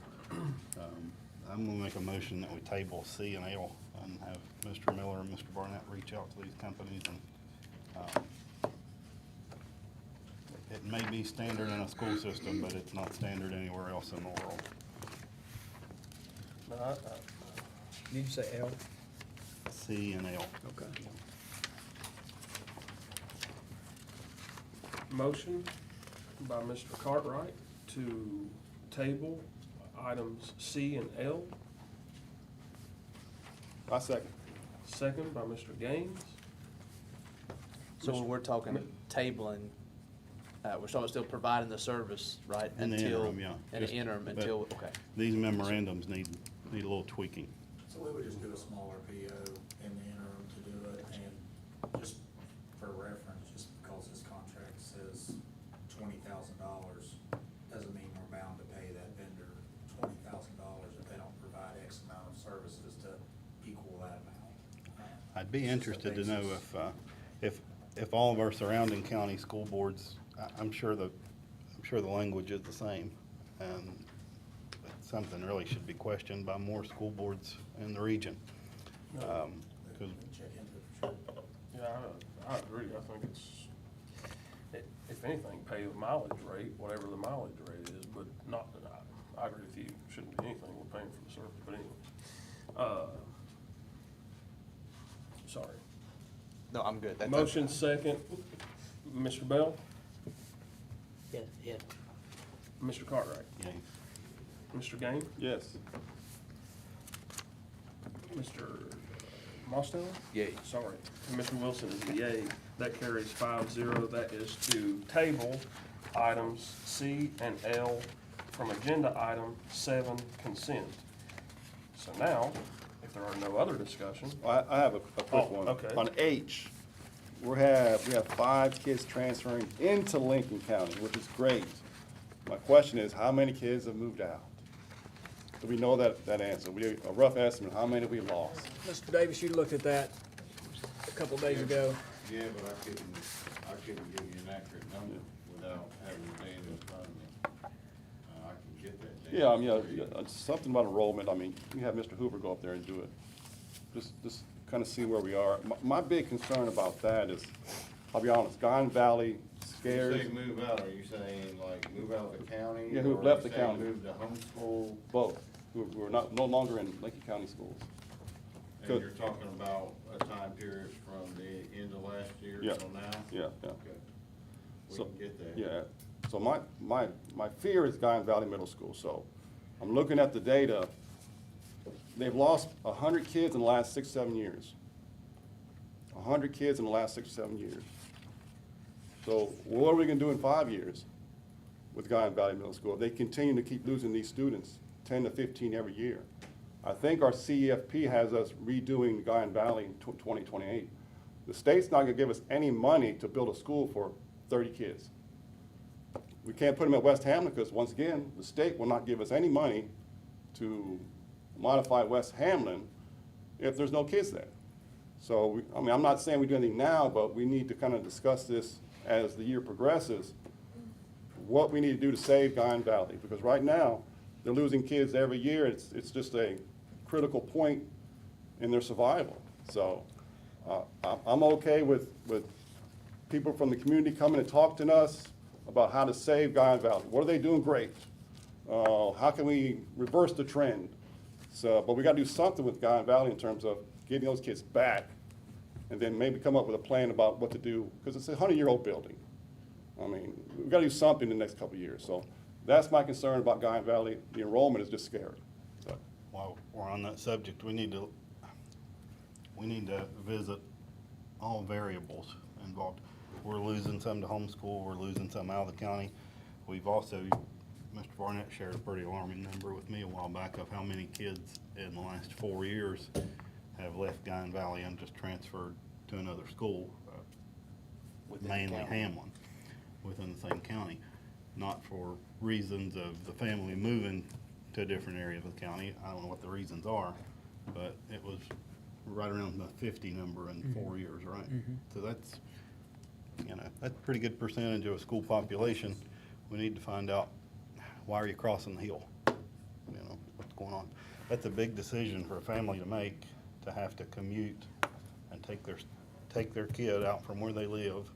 I'm gonna make a motion that we table C and L and have Mr. Miller and Mr. Barnett reach out to these companies and, it may be standard in a school system, but it's not standard anywhere else in the world. No, Did you say L? C and L. Okay. Motion by Mr. Cartwright to table items C and L. I second. Second by Mr. Gaines. So when we're talking tabling, we're still providing the service, right? In the until interim, yeah. In the Just- interim, but until, okay. These memorandums need a little tweaking. So we would just do a smaller PO in the interim to do it, and just for reference, just because this contract says $20,000, doesn't mean we're bound to pay that vendor $20,000 if they don't provide X amount of services to equal that amount. I'd be It's just a interested to know basis. if all of our surrounding county school boards, I'm sure the language is the same. And something really should be questioned by more school boards in the region. We 'Cause can check into it for sure. Yeah, I agree. I think if anything, pay the mileage rate, whatever the mileage rate is, but not, I agree with you. Shouldn't be anything we're paying for the service, but anyway. Sorry. No, I'm good. Motion second. Mr. Bell? Yeah. Mr. Cartwright? yeah. Mr. Gaines? Yes. Mr. Mostello? Yay. Sorry. And Mr. Wilson is a yay. That carries 5-0. That is to table items C and L from agenda item 7, consent. So now, if there are no other discussion, I have a quick Oh, one. okay. On H, we have 5 kids transferring into Lincoln County, which is great. My question is, how many kids have moved out? Do we know that answer? A rough estimate, how many we lost? Mr. Davis, you looked at that a couple days ago. Yeah, but I couldn't give you an accurate number without having the data in front of me. I can get that data. Yeah, I mean, something about enrollment, I mean, you have Mr. Hoover go up there and do it. Just kind of see where we are. My big concern about that is, I'll be honest, Guyan Valley When you scares, say move out, are you saying like move out of the county? Yeah, who've or are left you the saying county. Move to homeschool? both, who are no longer in Lincoln County schools. And you're talking about a time period from the end of last year Yeah. till now? Yeah, yeah. Okay. We So- can get that. Yeah, so my fear is Guyan Valley Middle School, so I'm looking at the data. They've lost 100 kids in the last 6, 7 years. 100 kids in the last 6, 7 years. So what are we gonna do in 5 years with Guyan Valley Middle School? If they continue to keep losing these students, 10 to 15 every year. I think our CEFP has us redoing Guyan Valley in 2028. The state's not gonna give us any money to build a school for 30 kids. We can't put them at West Hamlin because, once again, the state will not give us any money to modify West Hamlin if there's no kids there. So, I mean, I'm not saying we do anything now, but we need to kind of discuss this as the year progresses, what we need to do to save Guyan Valley. Because right now, they're losing kids every year. It's just a critical point in their survival. So I'm okay with people from the community coming and talking to us about how to save Guyan Valley. What are they doing great? How can we reverse the trend? So, but we gotta do something with Guyan Valley in terms of getting those kids back, and then maybe come up with a plan about what to do, because it's a 100-year-old building. I mean, we've gotta do something in the next couple of years. So that's my concern about Guyan Valley. The enrollment is just scary. So, While we're on that subject, we need to visit all variables involved. We're losing some to homeschool, we're losing some out of the county. We've also, Mr. Barnett shared a pretty alarming number with me a while back of how many kids in the last 4 years have left Guyan Valley and just transferred to another school, Within the mainly county. Hamlin, within the same county. Not for reasons of the family moving to a different area of the county. I don't know what the reasons are, but it was right around the 50 number in 4 years, right? So that's, that's a pretty good percentage of a school population. We need to find out, why are you crossing the hill? What's going on? That's a big decision for a family to make, to have to commute and take their kid out from where they live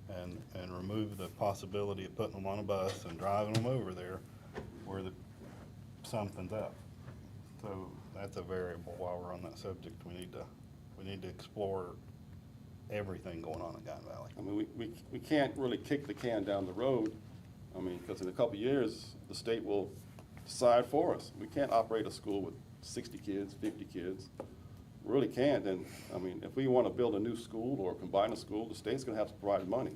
and remove the possibility of putting them on a bus and driving them over there where something's up. So that's a variable. While we're on that subject, we need to explore everything going on in Guyan Valley. I mean, we can't really kick the can down the road. I mean, because in a couple of years, the state will decide for us. We can't operate a school with 60 kids, 50 kids. We really can't. And, I mean, if we want to build a new school or combine a school, the state's going to have to provide money.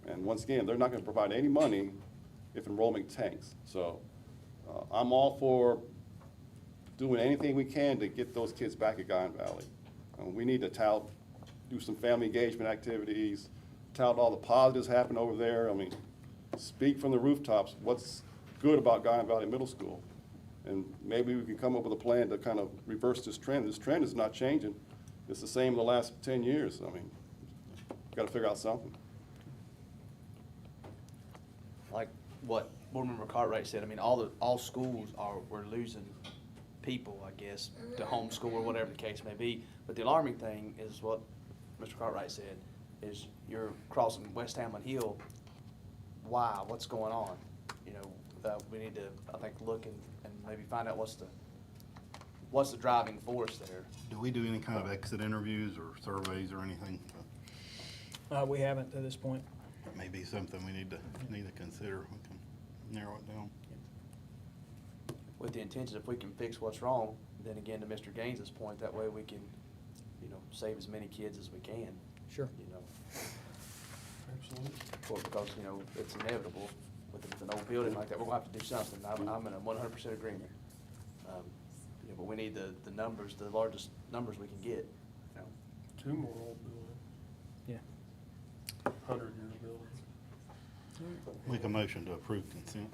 And once again, they're not going to provide any money if enrollment tanks. So I'm all for doing anything we can to get those kids back at Guyan Valley. We need to do some family engagement activities, tout all the positives happening over there. I mean, speak from the rooftops what's good about Guyan Valley Middle School. And maybe we can come up with a plan to kind of reverse this trend. This trend is not changing. It's the same in the last 10 years. I mean, got to figure out something. Like what Board Member Cartwright said, I mean, all schools we're losing people, I guess, to homeschool or whatever the case may be. But the alarming thing is what Mr. Cartwright said, is you're crossing West Hamlin Hill. Why? What's going on? We need to, I think, look and maybe find out what's the driving force there. Do we do any kind of exit interviews or surveys or anything? We haven't to this point. That may be something we need to consider. We can narrow it down. With the intention, if we can fix what's wrong, then again, to Mr. Gaines's point, that way we can, save as many kids as we can. Sure. Absolutely. Because, it's inevitable with an old building like that, we're gonna have to do something. I'm in a 100% agreement. But we need the numbers, the largest numbers we can get. 2 more old buildings, Yeah. 100-year buildings. Make a motion to approve consent.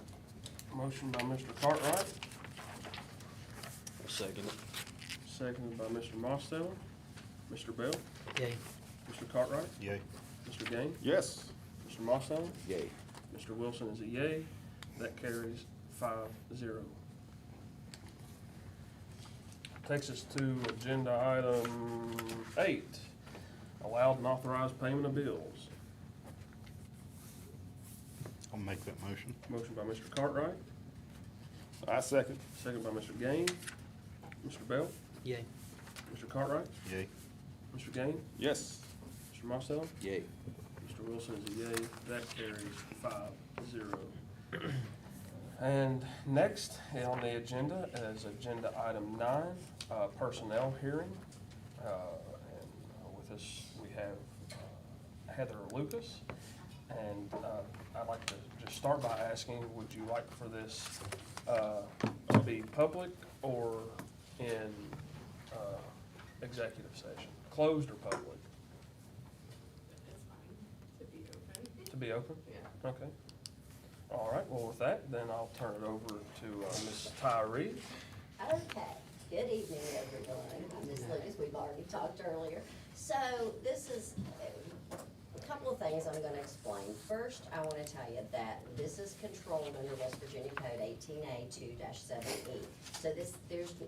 Motion by Mr. Cartwright, Second. seconded by Mr. Mosteller. Mr. Bell? Yay. Mr. Cartwright? Yay. Mr. Gaines? Yes. Mr. Mosteller? Yay. Mr. Wilson is a yay. That carries 5-0. Takes us to agenda item 8, allowed and authorized payment of bills. I'll make that motion. Motion by Mr. Cartwright, I second. second by Mr. Gaines. Mr. Bell? Yay. Mr. Cartwright? Yay. Mr. Gaines? Yes. Mr. Marcel? Yay. Mr. Wilson is a yea. That carries 5-0. And next on the agenda is agenda item 9, personnel hearing. And with us, we have Heather Lucas. And I'd like to just start by asking, would you like for this to be public or in executive session? Closed or public? It's fine to be open. To be open? Yeah. Okay. All right, well, with that, then I'll turn it over to Ms. Tyree. Okay, good evening, everyone. I'm Ms. Lucas, we've already talked earlier. So this is a couple of things I'm gonna explain. First, I wanna tell you that this is controlled under West Virginia Code 18A 2-7E. So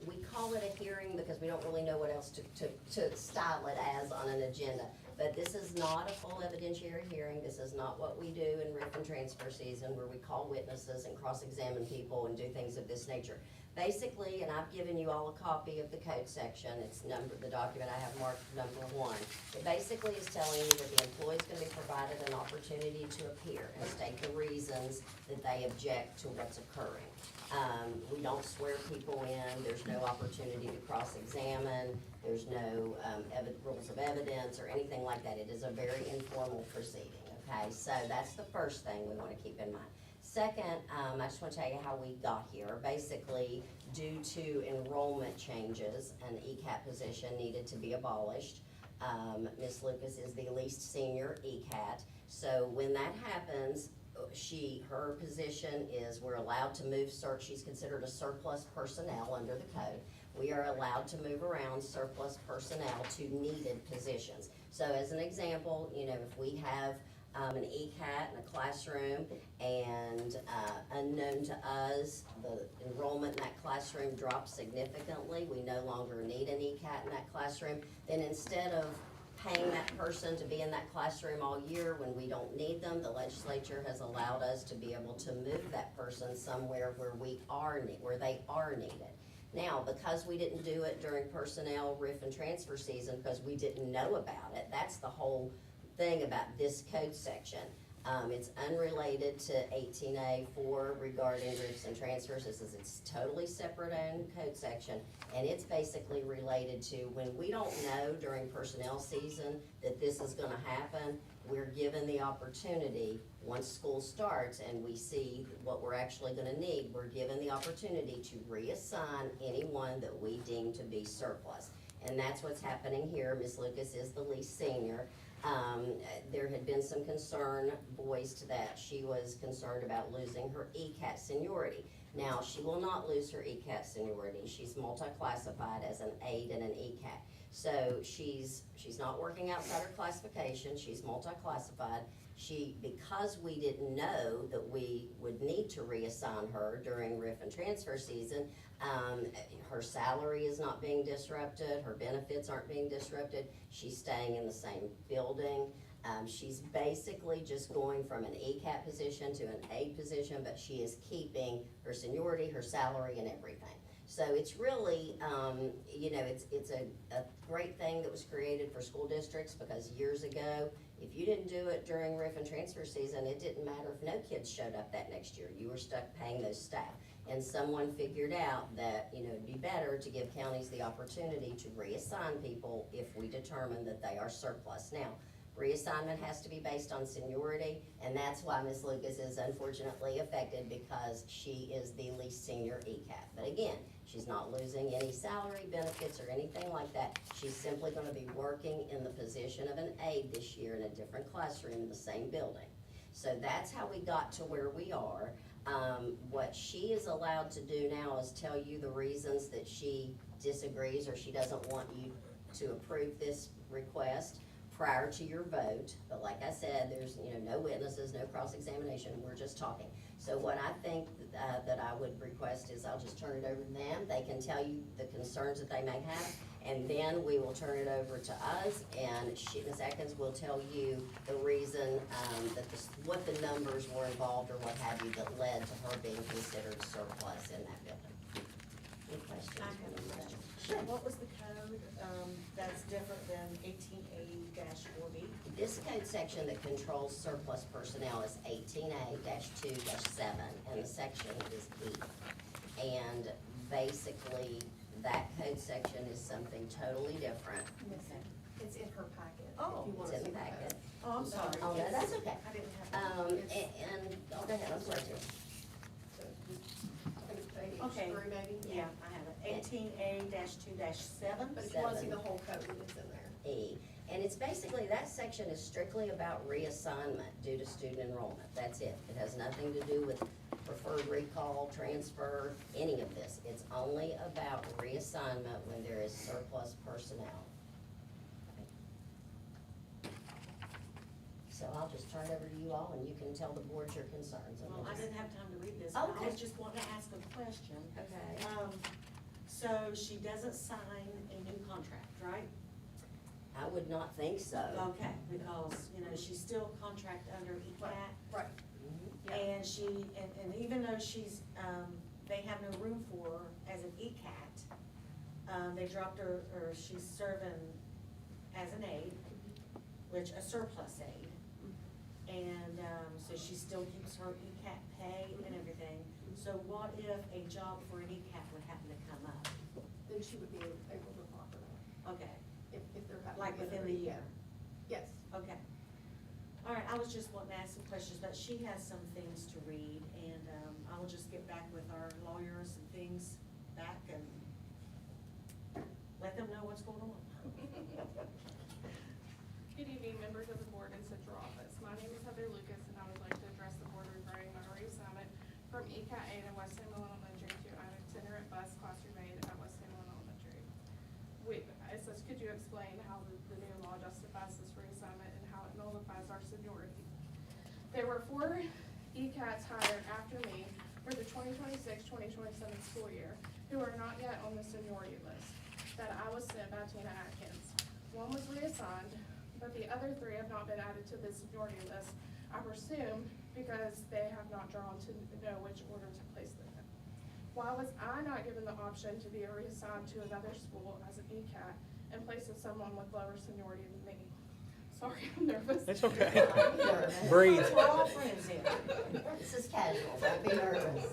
we call it a hearing because we don't really know what else to style it as on an agenda. But this is not a full evidentiary hearing. This is not what we do in RIF and transfer season where we call witnesses and cross-examine people and do things of this nature. Basically, and I've given you all a copy of the code section, it's the document I have marked number 1. It basically is telling you that the employee is gonna be provided an opportunity to appear and state the reasons that they object to what's occurring. We don't swear people in, there's no opportunity to cross-examine, there's no rules of evidence or anything like that. It is a very informal proceeding, okay? So that's the first thing we wanna keep in mind. Second, I just wanna tell you how we got here. Basically, due to enrollment changes, an ECAT position needed to be abolished. Ms. Lucas is the least senior ECAT, so when that happens, her position is, we're allowed to move, she's considered a surplus personnel under the code. We are allowed to move around surplus personnel to needed positions. So as an example, if we have an ECAT in a classroom and unknown to us, the enrollment in that classroom drops significantly, we no longer need an ECAT in that classroom, then instead of paying that person to be in that classroom all year when we don't need them, the legislature has allowed us to be able to move that person somewhere where they are needed. Now, because we didn't do it during personnel, RIF, and transfer season, because we didn't know about it, that's the whole thing about this code section. It's unrelated to 18A4 regarding RIFs and transfers. It's totally separate own code section, and it's basically related to when we don't know during personnel season that this is gonna happen, we're given the opportunity, once school starts and we see what we're actually gonna need, we're given the opportunity to reassign anyone that we deem to be surplus. And that's what's happening here. Ms. Lucas is the least senior. There had been some concern voiced that she was concerned about losing her ECAT seniority. Now, she will not lose her ECAT seniority. She's multi-classified as an aide and an ECAT. So she's not working outside her classification, she's multi-classified. Because we didn't know that we would need to reassign her during RIF and transfer season, her salary is not being disrupted, her benefits aren't being disrupted, she's staying in the same building. She's basically just going from an ECAT position to an aide position, but she is keeping her seniority, her salary, and everything. So it's really, it's a great thing that was created for school districts, because years ago, if you didn't do it during RIF and transfer season, it didn't matter if no kids showed up that next year. You were stuck paying those staff. And someone figured out that, it'd be better to give counties the opportunity to reassign people if we determine that they are surplus. Now, reassignment has to be based on seniority, and that's why Ms. Lucas is unfortunately affected, because she is the least senior ECAT. But again, she's not losing any salary, benefits, or anything like that. She's simply gonna be working in the position of an aide this year in a different classroom in the same building. So that's how we got to where we are. What she is allowed to do now is tell you the reasons that she disagrees or she doesn't want you to approve this request prior to your vote. But like I said, there's no witnesses, no cross-examination, we're just talking. So what I think that I would request is I'll just turn it over to them. They can tell you the concerns that they may have, and then we will turn it over to us, and Ms. Atkins will tell you the reason what the numbers were involved or what have you that led to her being considered surplus in that building. Any questions? What was the code, that's different than 18A-4B? This code section that controls surplus personnel is 18A-2-7, and the section is E. And basically, that code section is something totally different. It's in her packet. Oh. if you wanna It's in see the packet. Oh, I'm sorry. Oh, no, that's okay. I didn't have. Oh, go ahead, I'm sorry, Jim. I think page Okay. 3 maybe? Yeah, I have it. 18A-2-7. But if you wanna see 7. the whole code, it's in there. E. And it's basically, that section is strictly about reassignment due to student enrollment. That's it. It has nothing to do with preferred recall, transfer, any of this. It's only about reassignment when there is surplus personnel. So I'll just turn it over to you all, and you can tell the board your concerns. Well, I didn't have time to read this, but I Okay. was just wanting to ask a question. Okay. So she doesn't sign a new contract, right? I would not think so. Okay, because, you know, she's still contract under ECAT. Right. Mhm. And she, and even though she's, they have no room for her as an ECAT, they dropped her, or she's serving as an aide, which, a surplus aide. And, so she still keeps her ECAT pay and everything. So what if a job for an ECAT would happen to come up? Then she would be able to offer that, Okay, if they're happy. like with within her. the year? Yes. Okay. All right, I was just wanting to ask some questions, but she has some things to read, and, I will just get back with our lawyers and things back and let them know what's going on. Good evening, members of the board and central office. My name is Heather Lucas, and I would like to address the board regarding my reassignment from ECAT aide at West Hamlin Elementary to an itinerant bus classroom aide at West Hamlin Elementary. It says, could you explain how the new law justifies this reassignment and how it nullifies our seniority? There were 4 ECATs hired after me for the 2026-2027 school year who are not yet on the seniority list that I was sent by Tina Atkins. One was reassigned, but the other 3 have not been added to the seniority list, I presume because they have not drawn to know which order to place them in. Why was I not given the option to be reassigned to another school as an ECAT in place of someone with lower seniority than me? Sorry, I'm nervous. It's okay. Nervous. Breathe. We're all friends here. This is casual, don't be nervous.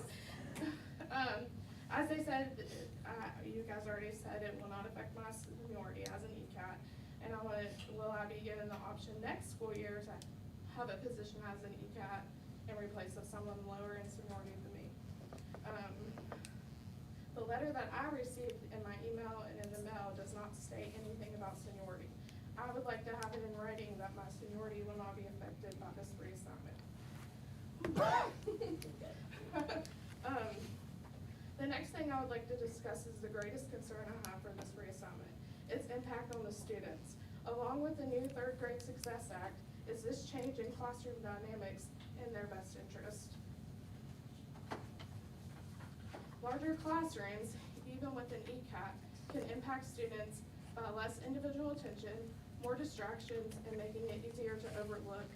As they said, you guys already said it will not affect my seniority as an ECAT. And will I be given the option next school year to have a position as an ECAT in replace of someone lower in seniority than me? The letter that I received in my email and in the mail does not state anything about seniority. I would like to have it in writing that my seniority will not be affected by this reassignment. The next thing I would like to discuss is the greatest concern I have for this reassignment. Its impact on the students. Along with the new 3rd Grade Success Act, is this change in classroom dynamics in their best interest? Larger classrooms, even with an ECAT, can impact students by less individual attention, more distractions, and making it easier to overlook.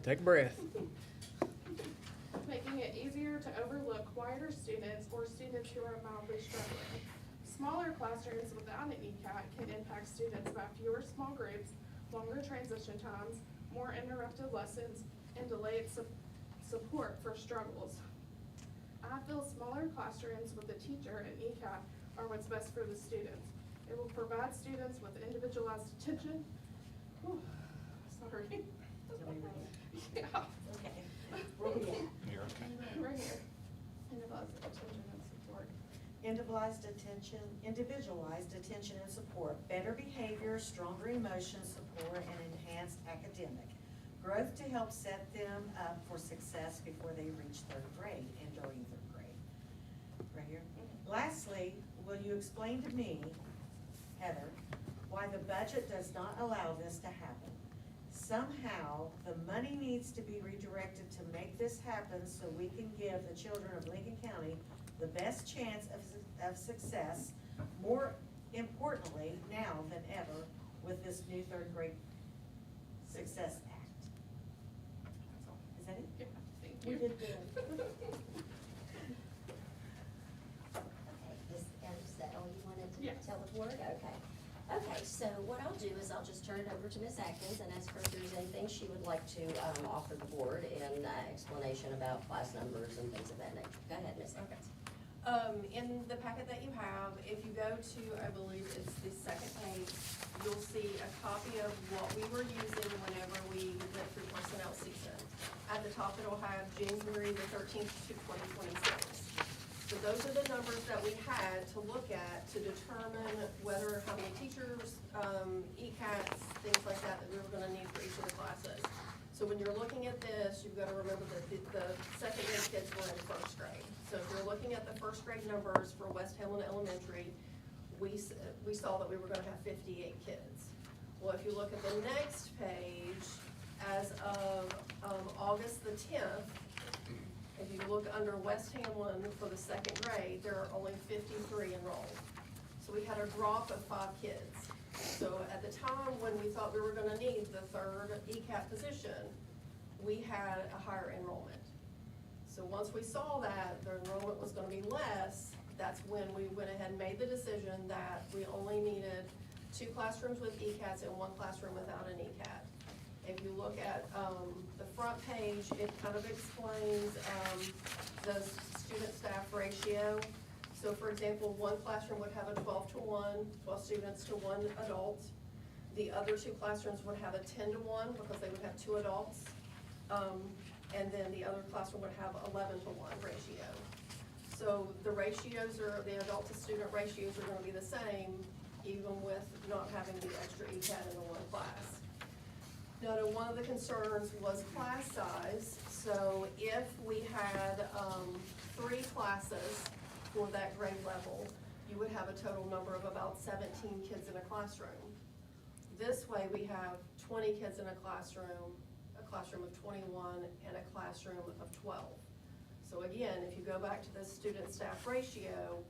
Take a breath. Making it easier to overlook quieter students or students who are mildly struggling. Smaller classrooms without an ECAT can impact students by fewer small groups, longer transition times, more interrupted lessons, and delayed support for struggles. I feel smaller classrooms with a teacher and ECAT are what's best for the students. It will provide students with individualized attention. Whew, sorry. Yeah. Okay, where we at? You're okay. Right here. Individualized attention and support. Individualized attention and support, better behavior, stronger emotion support, and enhanced academic growth to help set them up for success before they reach 3rd grade and during 3rd grade. Right here. Lastly, will you explain to me, Heather, why the budget does not allow this to happen? Somehow, the money needs to be redirected to make this happen so we can give the children of Lincoln County the best chance of success, more importantly now than ever, with this new 3rd Grade Success Act. Is that it? Yeah, thank We you. did good. tell the board? Okay. Okay, so what I'll do is I'll just turn it over to Ms. Atkins and ask her if there's anything she would like to offer the board in explanation about class numbers and things of that nature. Go ahead, Ms. Atkins. In the packet that you have, if you go to, I believe it's the second page, you'll see a copy of what we were using whenever we went through personnel season. At the top, it'll have January the 13th to 2026. So those are the numbers that we had to look at to determine whether, how many teachers, ECATs, things like that we were gonna need for each of the classes. So when you're looking at this, you've gotta remember that the second grade kids were in first grade. So if you're looking at the first grade numbers for West Hamlin Elementary, we saw that we were gonna have 58 kids. Well, if you look at the next page, as of August the 10th, if you look under West Hamlin for the second grade, there are only 53 enrolled. So we had a drop of 5 kids. So at the time when we thought we were gonna need the third ECAT position, we had a higher enrollment. So once we saw that the enrollment was gonna be less, that's when we went ahead and made the decision that we only needed 2 classrooms with ECATs and 1 classroom without an ECAT. If you look at the front page, it kind of explains the student-staff ratio. So for example, 1 classroom would have a 12-to-1, 12 students to 1 adult. The other 2 classrooms would have a 10-to-1 because they would have 2 adults. And then the other classroom would have 11-to-1 ratio. So the ratios are, the adult to student ratios are gonna be the same, even with not having the extra ECAT in the 1 class. Now, one of the concerns was class size. So if we had 3 classes for that grade level, you would have a total number of about 17 kids in a classroom. This way, we have 20 kids in a classroom of 21, and a classroom of 12. So again, if you go back to the student-staff ratio,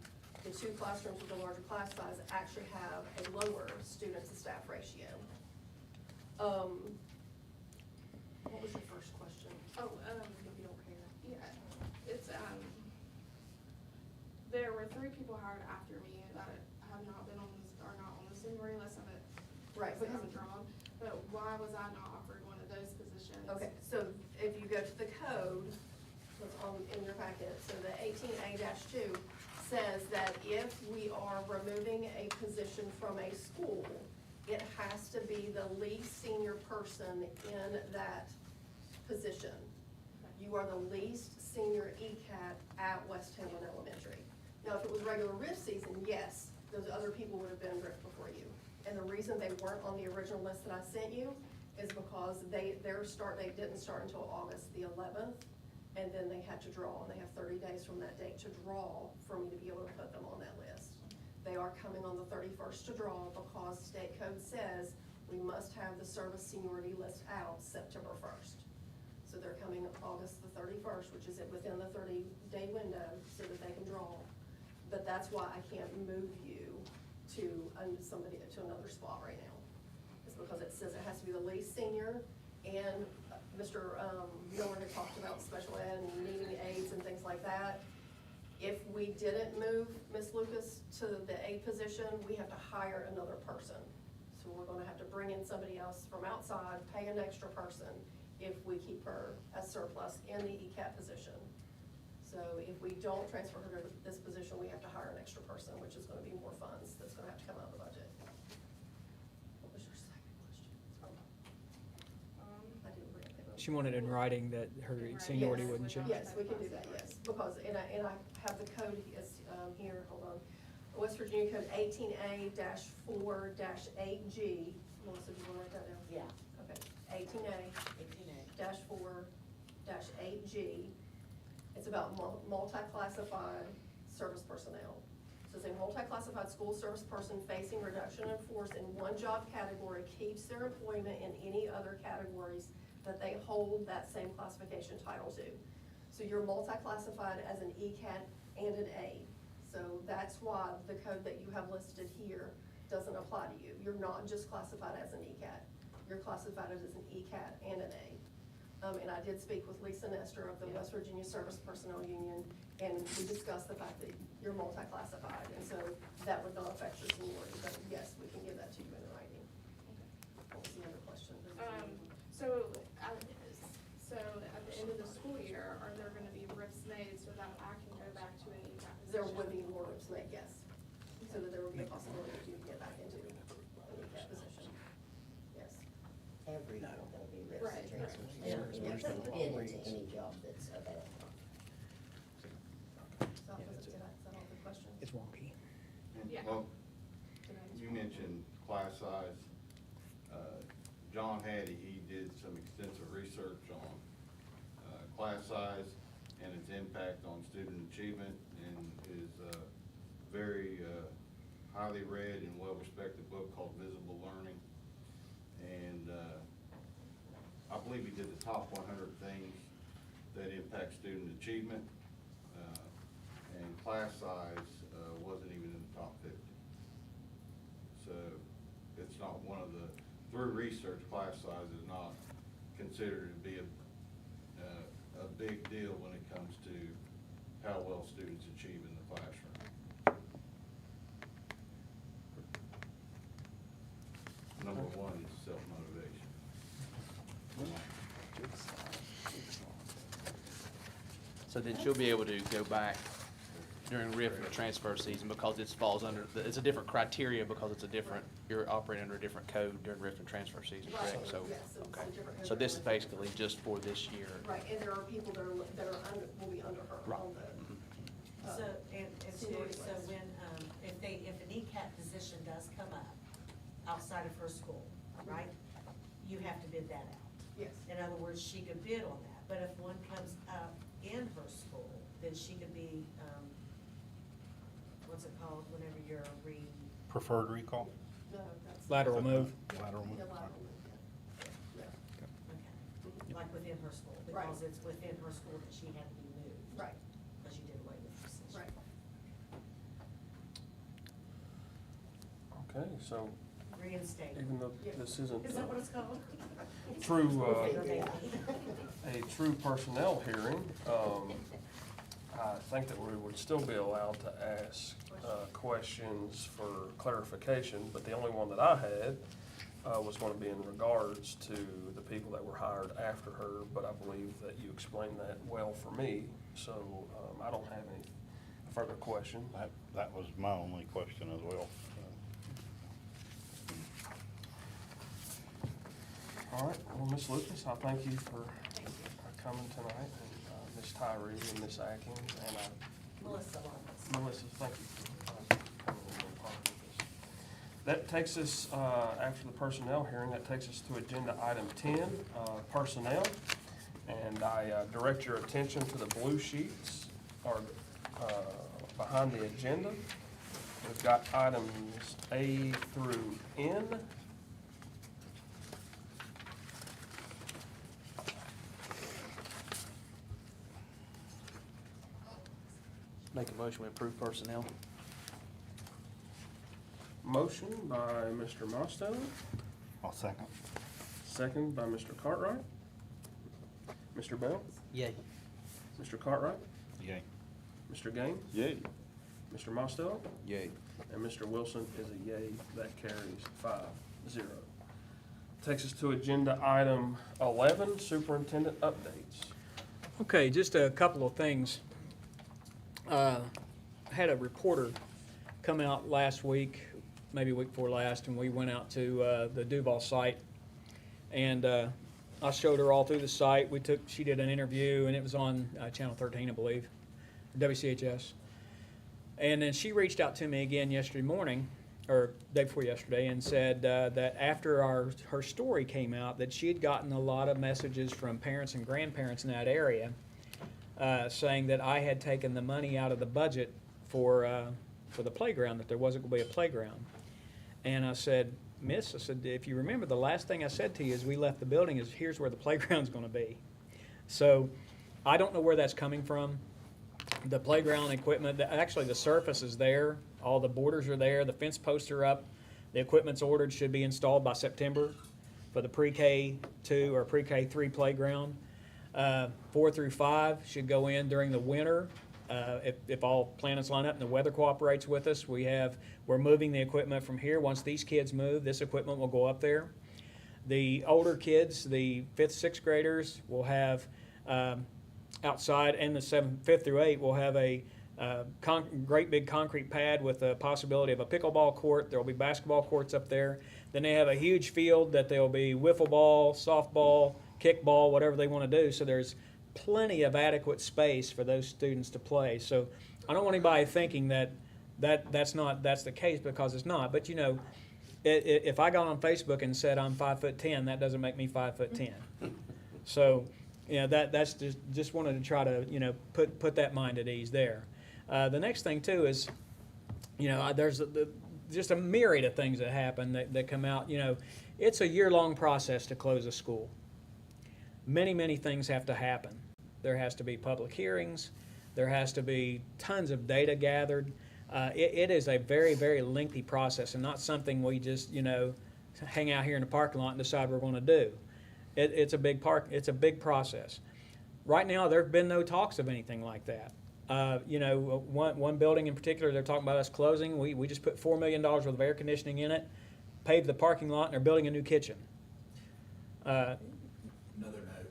the 2 classrooms with a larger class size actually have a lower student-to-staff ratio. What was your first question? Oh, if you don't care. Yeah, it's, there were 3 people hired after me that have not been on this, are not on the seniority list of it. Right, Because because- I'm drawn, but why was I not offered one of those positions? Okay, so if you go to the code, what's in your packet, so the 18A-2 says that if we are removing a position from a school, it has to be the least senior person in that position. You are the least senior ECAT at West Hamlin Elementary. Now, if it was regular RIF season, yes, those other people would have been RIF before you. And the reason they weren't on the original list that I sent you is because their start date didn't start until August the 11th, and then they had to draw, and they have 30 days from that date to draw for me to be able to put them on that list. They are coming on the 31st to draw because state code says we must have the service seniority list out September 1st. So they're coming August the 31st, which is within the 30-day window, so that they can draw. But that's why I can't move you to to another spot right now. It's because it says it has to be the least senior, and Mr. Miller had talked about special ed and needing aides and things like that. If we didn't move Ms. Lucas to the aide position, we have to hire another person. So we're gonna have to bring in somebody else from outside, pay an extra person if we keep her as surplus in the ECAT position. So if we don't transfer her to this position, we have to hire an extra person, which is gonna be more funds that's gonna have to come out of the budget. What was your second question? I didn't bring it up. She wanted in writing that her seniority Yes. wouldn't change. Yes, we can do that, yes, because, and I have the code, here, hold on. West Virginia Code 18A-4-8G. Melissa, do you wanna write that down? Yeah. Okay, 18A-4-8G. It's about multi-classified service personnel. So it's a multi-classified school service person facing reduction in force in one job category keeps their employment in any other categories that they hold that same classification title to. So you're multi-classified as an ECAT and an aide. So that's why the code that you have listed here doesn't apply to you. You're not just classified as an ECAT. You're classified as an ECAT and an aide. And I did speak with Lisa Nestor of the West Virginia Service Personnel Union, and we discussed the fact that you're multi-classified, and so that would not affect your seniority, but yes, we can give that to you in writing. What was the other question? So at the end of the school year, are there gonna be RIFs made so that I can go back to an ECAP position? There would be more RIFs made, yes, so that there would be a possibility to get back into an ECAP position, yes. Every year there'll be risks Right. and transfers. And it's been into any job that's available. So, did I settle the question? It's wonky. Yeah. Well, Did I answer? you mentioned class size. John Hattie, he did some extensive research on class size and its impact on student achievement, and his very highly read and well-respected book called Visible Learning. And I believe he did the top 100 things that impact student achievement, and class size wasn't even in the top 50. So it's not one of the, through research, class size is not considered to be a big deal when it comes to how well students achieve in the classroom. Number one is self-motivation. So then she'll be able to go back during RIF and transfer season because it falls under, it's a different criteria because it's a different, you're operating under a different code during RIF and transfer season, Right, correct? So, yes, so it's a okay. different code So this is than- basically just for this year. Right, and there are people that are under, will be under her Right. on the. So, and too, seniority so list. when, if an ECAP position does come up outside of her school, right? You have to bid that out. Yes, In other words, she could bid on that, but if one comes up in her school, then she could be, what's it called, whenever you're Preferred recall? no, that's. Lateral move. Yeah, Lateral move. yeah, lateral move, yeah. okay, like within her school, Right. because it's within her school that she had to be moved. Right, Because you did away with the position. right. Okay, so Reinstated. even though Yeah. this isn't Is that what it's called? true, Okay. a true personnel hearing, I think that we would still be allowed to ask questions for clarification, but the only one that I had was going to be in regards to the people that were hired after her, but I believe that you explained that well for me, so I don't have any further question. That was my only question as well. All right, well, Ms. Lucas, I thank you for coming tonight, and Ms. Tyree and Ms. Atkins, and Melissa Lawrence. Melissa, thank you for coming and being part of this. That takes us, after the personnel hearing, that takes us to agenda item 10, personnel. And I direct your attention to the blue sheets, or behind the agenda. We've got items A through N. Make a motion to approve personnel. Motion by Mr. Mosto, I'll second. second by Mr. Cartwright. Mr. Bell? Yay. Mr. Cartwright? Yay. Mr. Gaines? Yay. Mr. Mosto? Yay. And Mr. Wilson is a yay. That carries 5-0. Takes us to agenda item 11, superintendent updates. Okay, just a couple of things. Had a reporter come out last week, maybe week before last, and we went out to the Duval site. And I showed her all through the site. She did an interview, and it was on Channel 13, I believe, WCHS. And then she reached out to me again yesterday morning, or day before yesterday, and said that after her story came out, that she had gotten a lot of messages from parents and grandparents in that area saying that I had taken the money out of the budget for the playground, that there wasn't going to be a playground. And I said, Miss, I said, if you remember, the last thing I said to you as we left the building is, here's where the playground's going to be. So I don't know where that's coming from. The playground equipment, actually the surface is there, all the borders are there, the fence posts are up, the equipment's ordered, should be installed by September for the pre-K2 or pre-K3 playground. 4 through 5 should go in during the winter. If all planets line up and the weather cooperates with us, we're moving the equipment from here. Once these kids move, this equipment will go up there. The older kids, the 5th, 6th graders, will have outside, and the 5th through 8 will have a great big concrete pad with the possibility of a pickleball court. There will be basketball courts up there. Then they have a huge field that there will be wiffle ball, softball, kickball, whatever they want to do. So there's plenty of adequate space for those students to play. So I don't want anybody thinking that's the case, because it's not. But you know, if I got on Facebook and said I'm 5'10", that doesn't make me 5'10". So, you know, that's just wanted to try to, you know, put that mind at ease there. The next thing too is, you know, there's just a myriad of things that happen that come out. You know, it's a year-long process to close a school. Many things have to happen. There has to be public hearings. There has to be tons of data gathered. It is a very lengthy process, and not something we just, you know, hang out here in the parking lot and decide we're going to do. It's a big process. Right now, there have been no talks of anything like that. You know, one building in particular, they're talking about us closing. We just put $4 million worth of air conditioning in it, paved the parking lot, and they're building a new kitchen. Another note,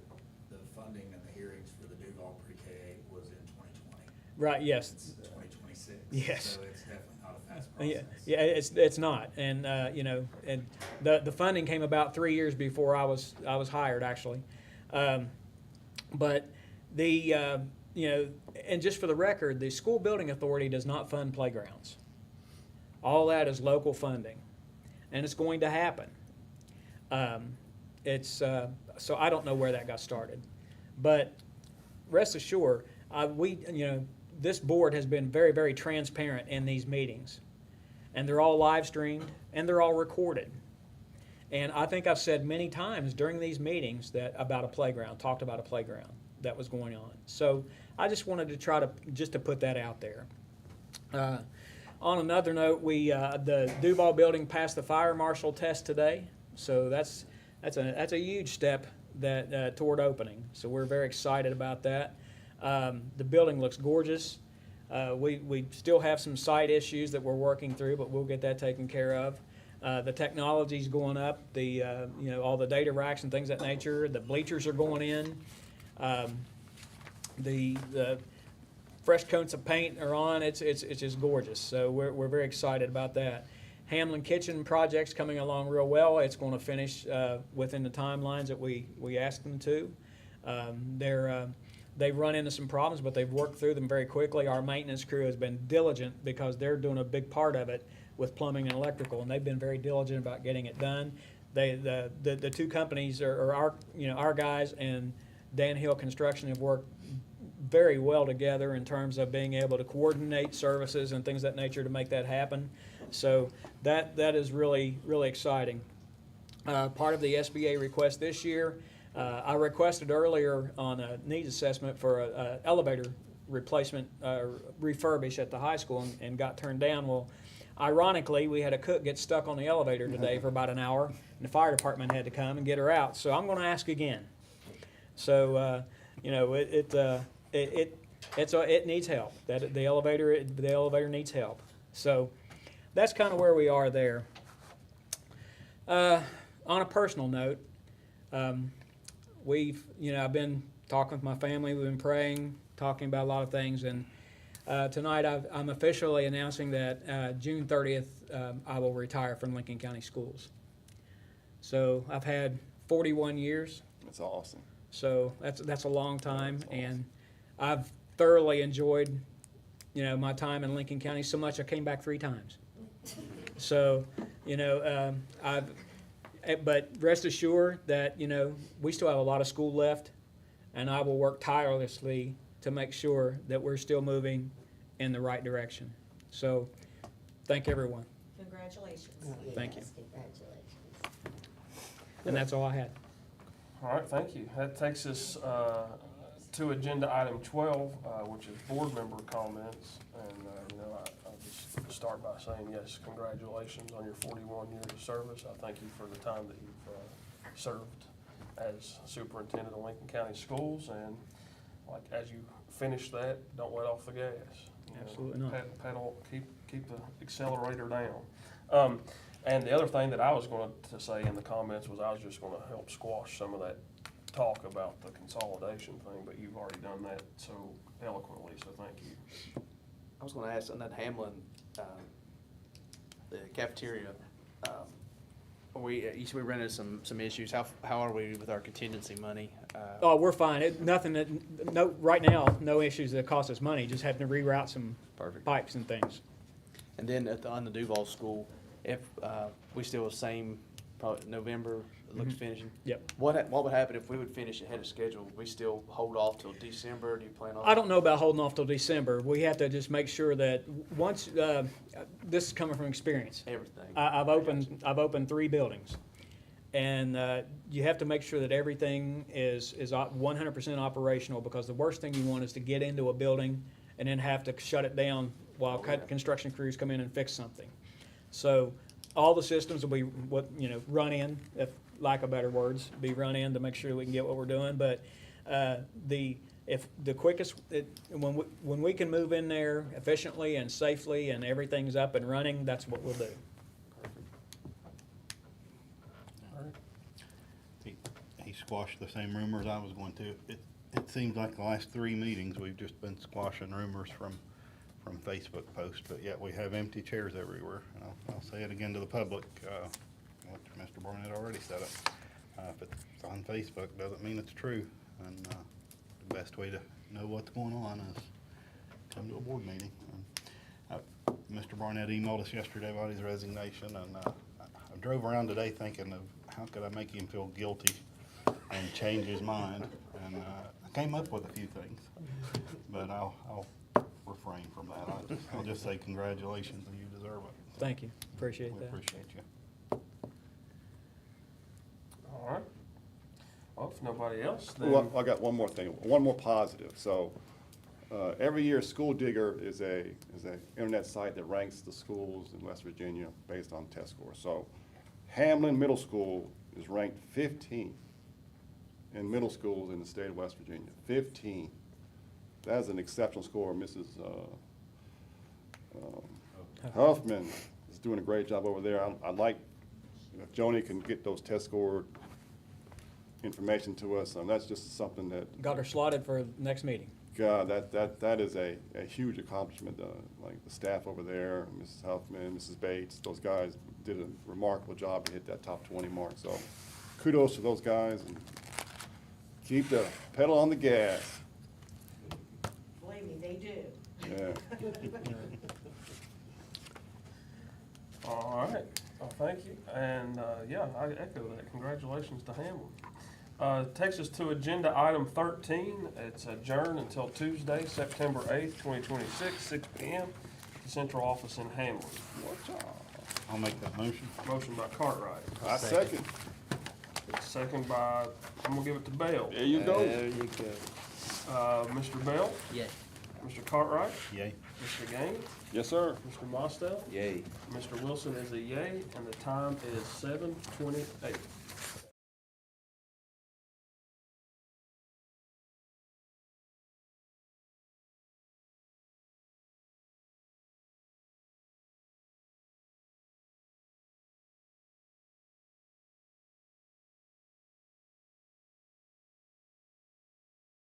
the funding and the hearings for the Duval Pre-K was in 2020. Right. Yes. It's 2026. Yes. So it's definitely not a fast process. Yeah, it's not, and you know, and the funding came about 3 years before I was hired, actually, but the you know, and just for the record, the school building authority does not fund playgrounds. All that is local funding, and it's going to happen. So I don't know where that got started, but rest assured, you know, this board has been very transparent in these meetings, and they're all live streamed and they're all recorded. And I think I've said many times during these meetings talked about a playground that was going on. So I just wanted to try to put that out there. On another note, the Duval building passed the fire marshal test today, so that's a huge step toward opening. So we're very excited about that. The building looks gorgeous. We still have some site issues that we're working through, but we'll get that taken care of. The technology's going up. You know, all the data racks and things of that nature. The bleachers are going in. The fresh coats of paint are on. It's just gorgeous. So we're very excited about that. Hamlin Kitchen project's coming along real well. It's going to finish within the timelines that we asked them to. They've run into some problems, but they've worked through them very quickly. Our maintenance crew has been diligent because they're doing a big part of it with plumbing and electrical, and they've been very diligent about getting it done. The two companies are our guys and Dan Hill Construction have worked very well together in terms of being able to coordinate services and things of that nature to make that happen. So that is really exciting. Part of the SBA request this year, I requested earlier on a needs assessment for an elevator replacement refurbish at the high school and got turned down. Well, ironically, we had a cook get stuck on the elevator today for about an hour, and the fire department had to come and get her out. So I'm going to ask again. So you know, it needs help. The elevator needs help. So that's kind of where we are there. On a personal note, I've been talking with my family. We've been praying, talking about a lot of things, and tonight I'm officially announcing that June 30th I will retire from Lincoln County Schools. So I've had 41 years. That's awesome. So that's a long time, and I've thoroughly enjoyed, you know, my time in Lincoln County so much I came back 3 times. So, you know, but rest assured that, you know, we still have a lot of school left, and I will work tirelessly to make sure that we're still moving in the right direction. So, thank everyone. Congratulations. Thank you. Yes, congratulations. And that's all I had. All right, thank you. That takes us to agenda item 12, which is board member comments. And, you know, I'll just start by saying, yes, congratulations on your 41 years of service. I thank you for the time that you've served as superintendent of Lincoln County Schools, and like, as you finish that, don't let off the gas. You know, Absolutely not. Pedal, keep the accelerator down. And the other thing that I was going to say in the comments was I was just gonna help squash some of that talk about the consolidation thing, but you've already done that so eloquently, so thank you. I was gonna ask on that Hamlin, the cafeteria, you said we ran into some issues. How are we with our contingency money? Oh, we're fine. Right now, no issues that cost us money, just having to reroute some Perfect. pipes and things. And then on the Duval School, if we still the same, probably November, it looks finishing. Yep. What would happen if we would finish ahead of schedule? Would we still hold off till December? Do you plan on? I don't know about holding off till December. We have to just make sure that once, this is coming from experience. Everything. I've opened 3 buildings. And you have to make sure that everything is 100% operational, because the worst thing you want is to get into a building and then have to shut it down while construction crews come in and fix something. So all the systems will be run in, if lack of better words, be run in to make sure we can get what we're doing. But when we can move in there efficiently and safely and everything's up and running, that's what we'll do. He squashed the same rumors I was going to. It seems like the last 3 meetings, we've just been squashing rumors from Facebook posts, but yet we have empty chairs everywhere. And I'll say it again to the public, what Mr. Barnett already said it. If it's on Facebook, doesn't mean it's true. And the best way to know what's going on is come to a board meeting. Mr. Barnett emailed us yesterday about his resignation, and I drove around today thinking of how could I make him feel guilty and change his mind. And I came up with a few things, but I'll refrain from that. I'll just say congratulations, and you deserve it. Thank you. Appreciate We that. appreciate you. All right. Well, if nobody else, then. Well, I got one more thing, one more positive. So, every year, School Digger is a internet site that ranks the schools in West Virginia based on test scores. So, Hamlin Middle School is ranked 15th in middle schools in the state of West Virginia. 15. That is an exceptional score. Mrs. Huffman is doing a great job over there. I'd like if Joni can get those test score information to us. That's just something that, Got her slotted for next meeting. God, that is a huge accomplishment. Like the staff over there, Mrs. Huffman, Mrs. Bates, those guys did a remarkable job to hit that top 20 mark. So kudos to those guys, and keep the pedal on the gas. Believe me, they do. Yeah. All right, well, thank you, and, yeah, I echo that, congratulations to Hamlin. Takes us to agenda item 13, it's adjourned until Tuesday, September 8th, 2026, 6 p.m., the central office in Hamlin. I'll make that motion. Motion by Cartwright, I second. second by, I'm gonna give it to Bell. There you go. There you go. Mr. Bell? Yay. Mr. Cartwright? Yay. Mr. Gaines? Yes, sir. Mr. Mostel? Yay. Mr. Wilson is a yay, and the time is 7:28.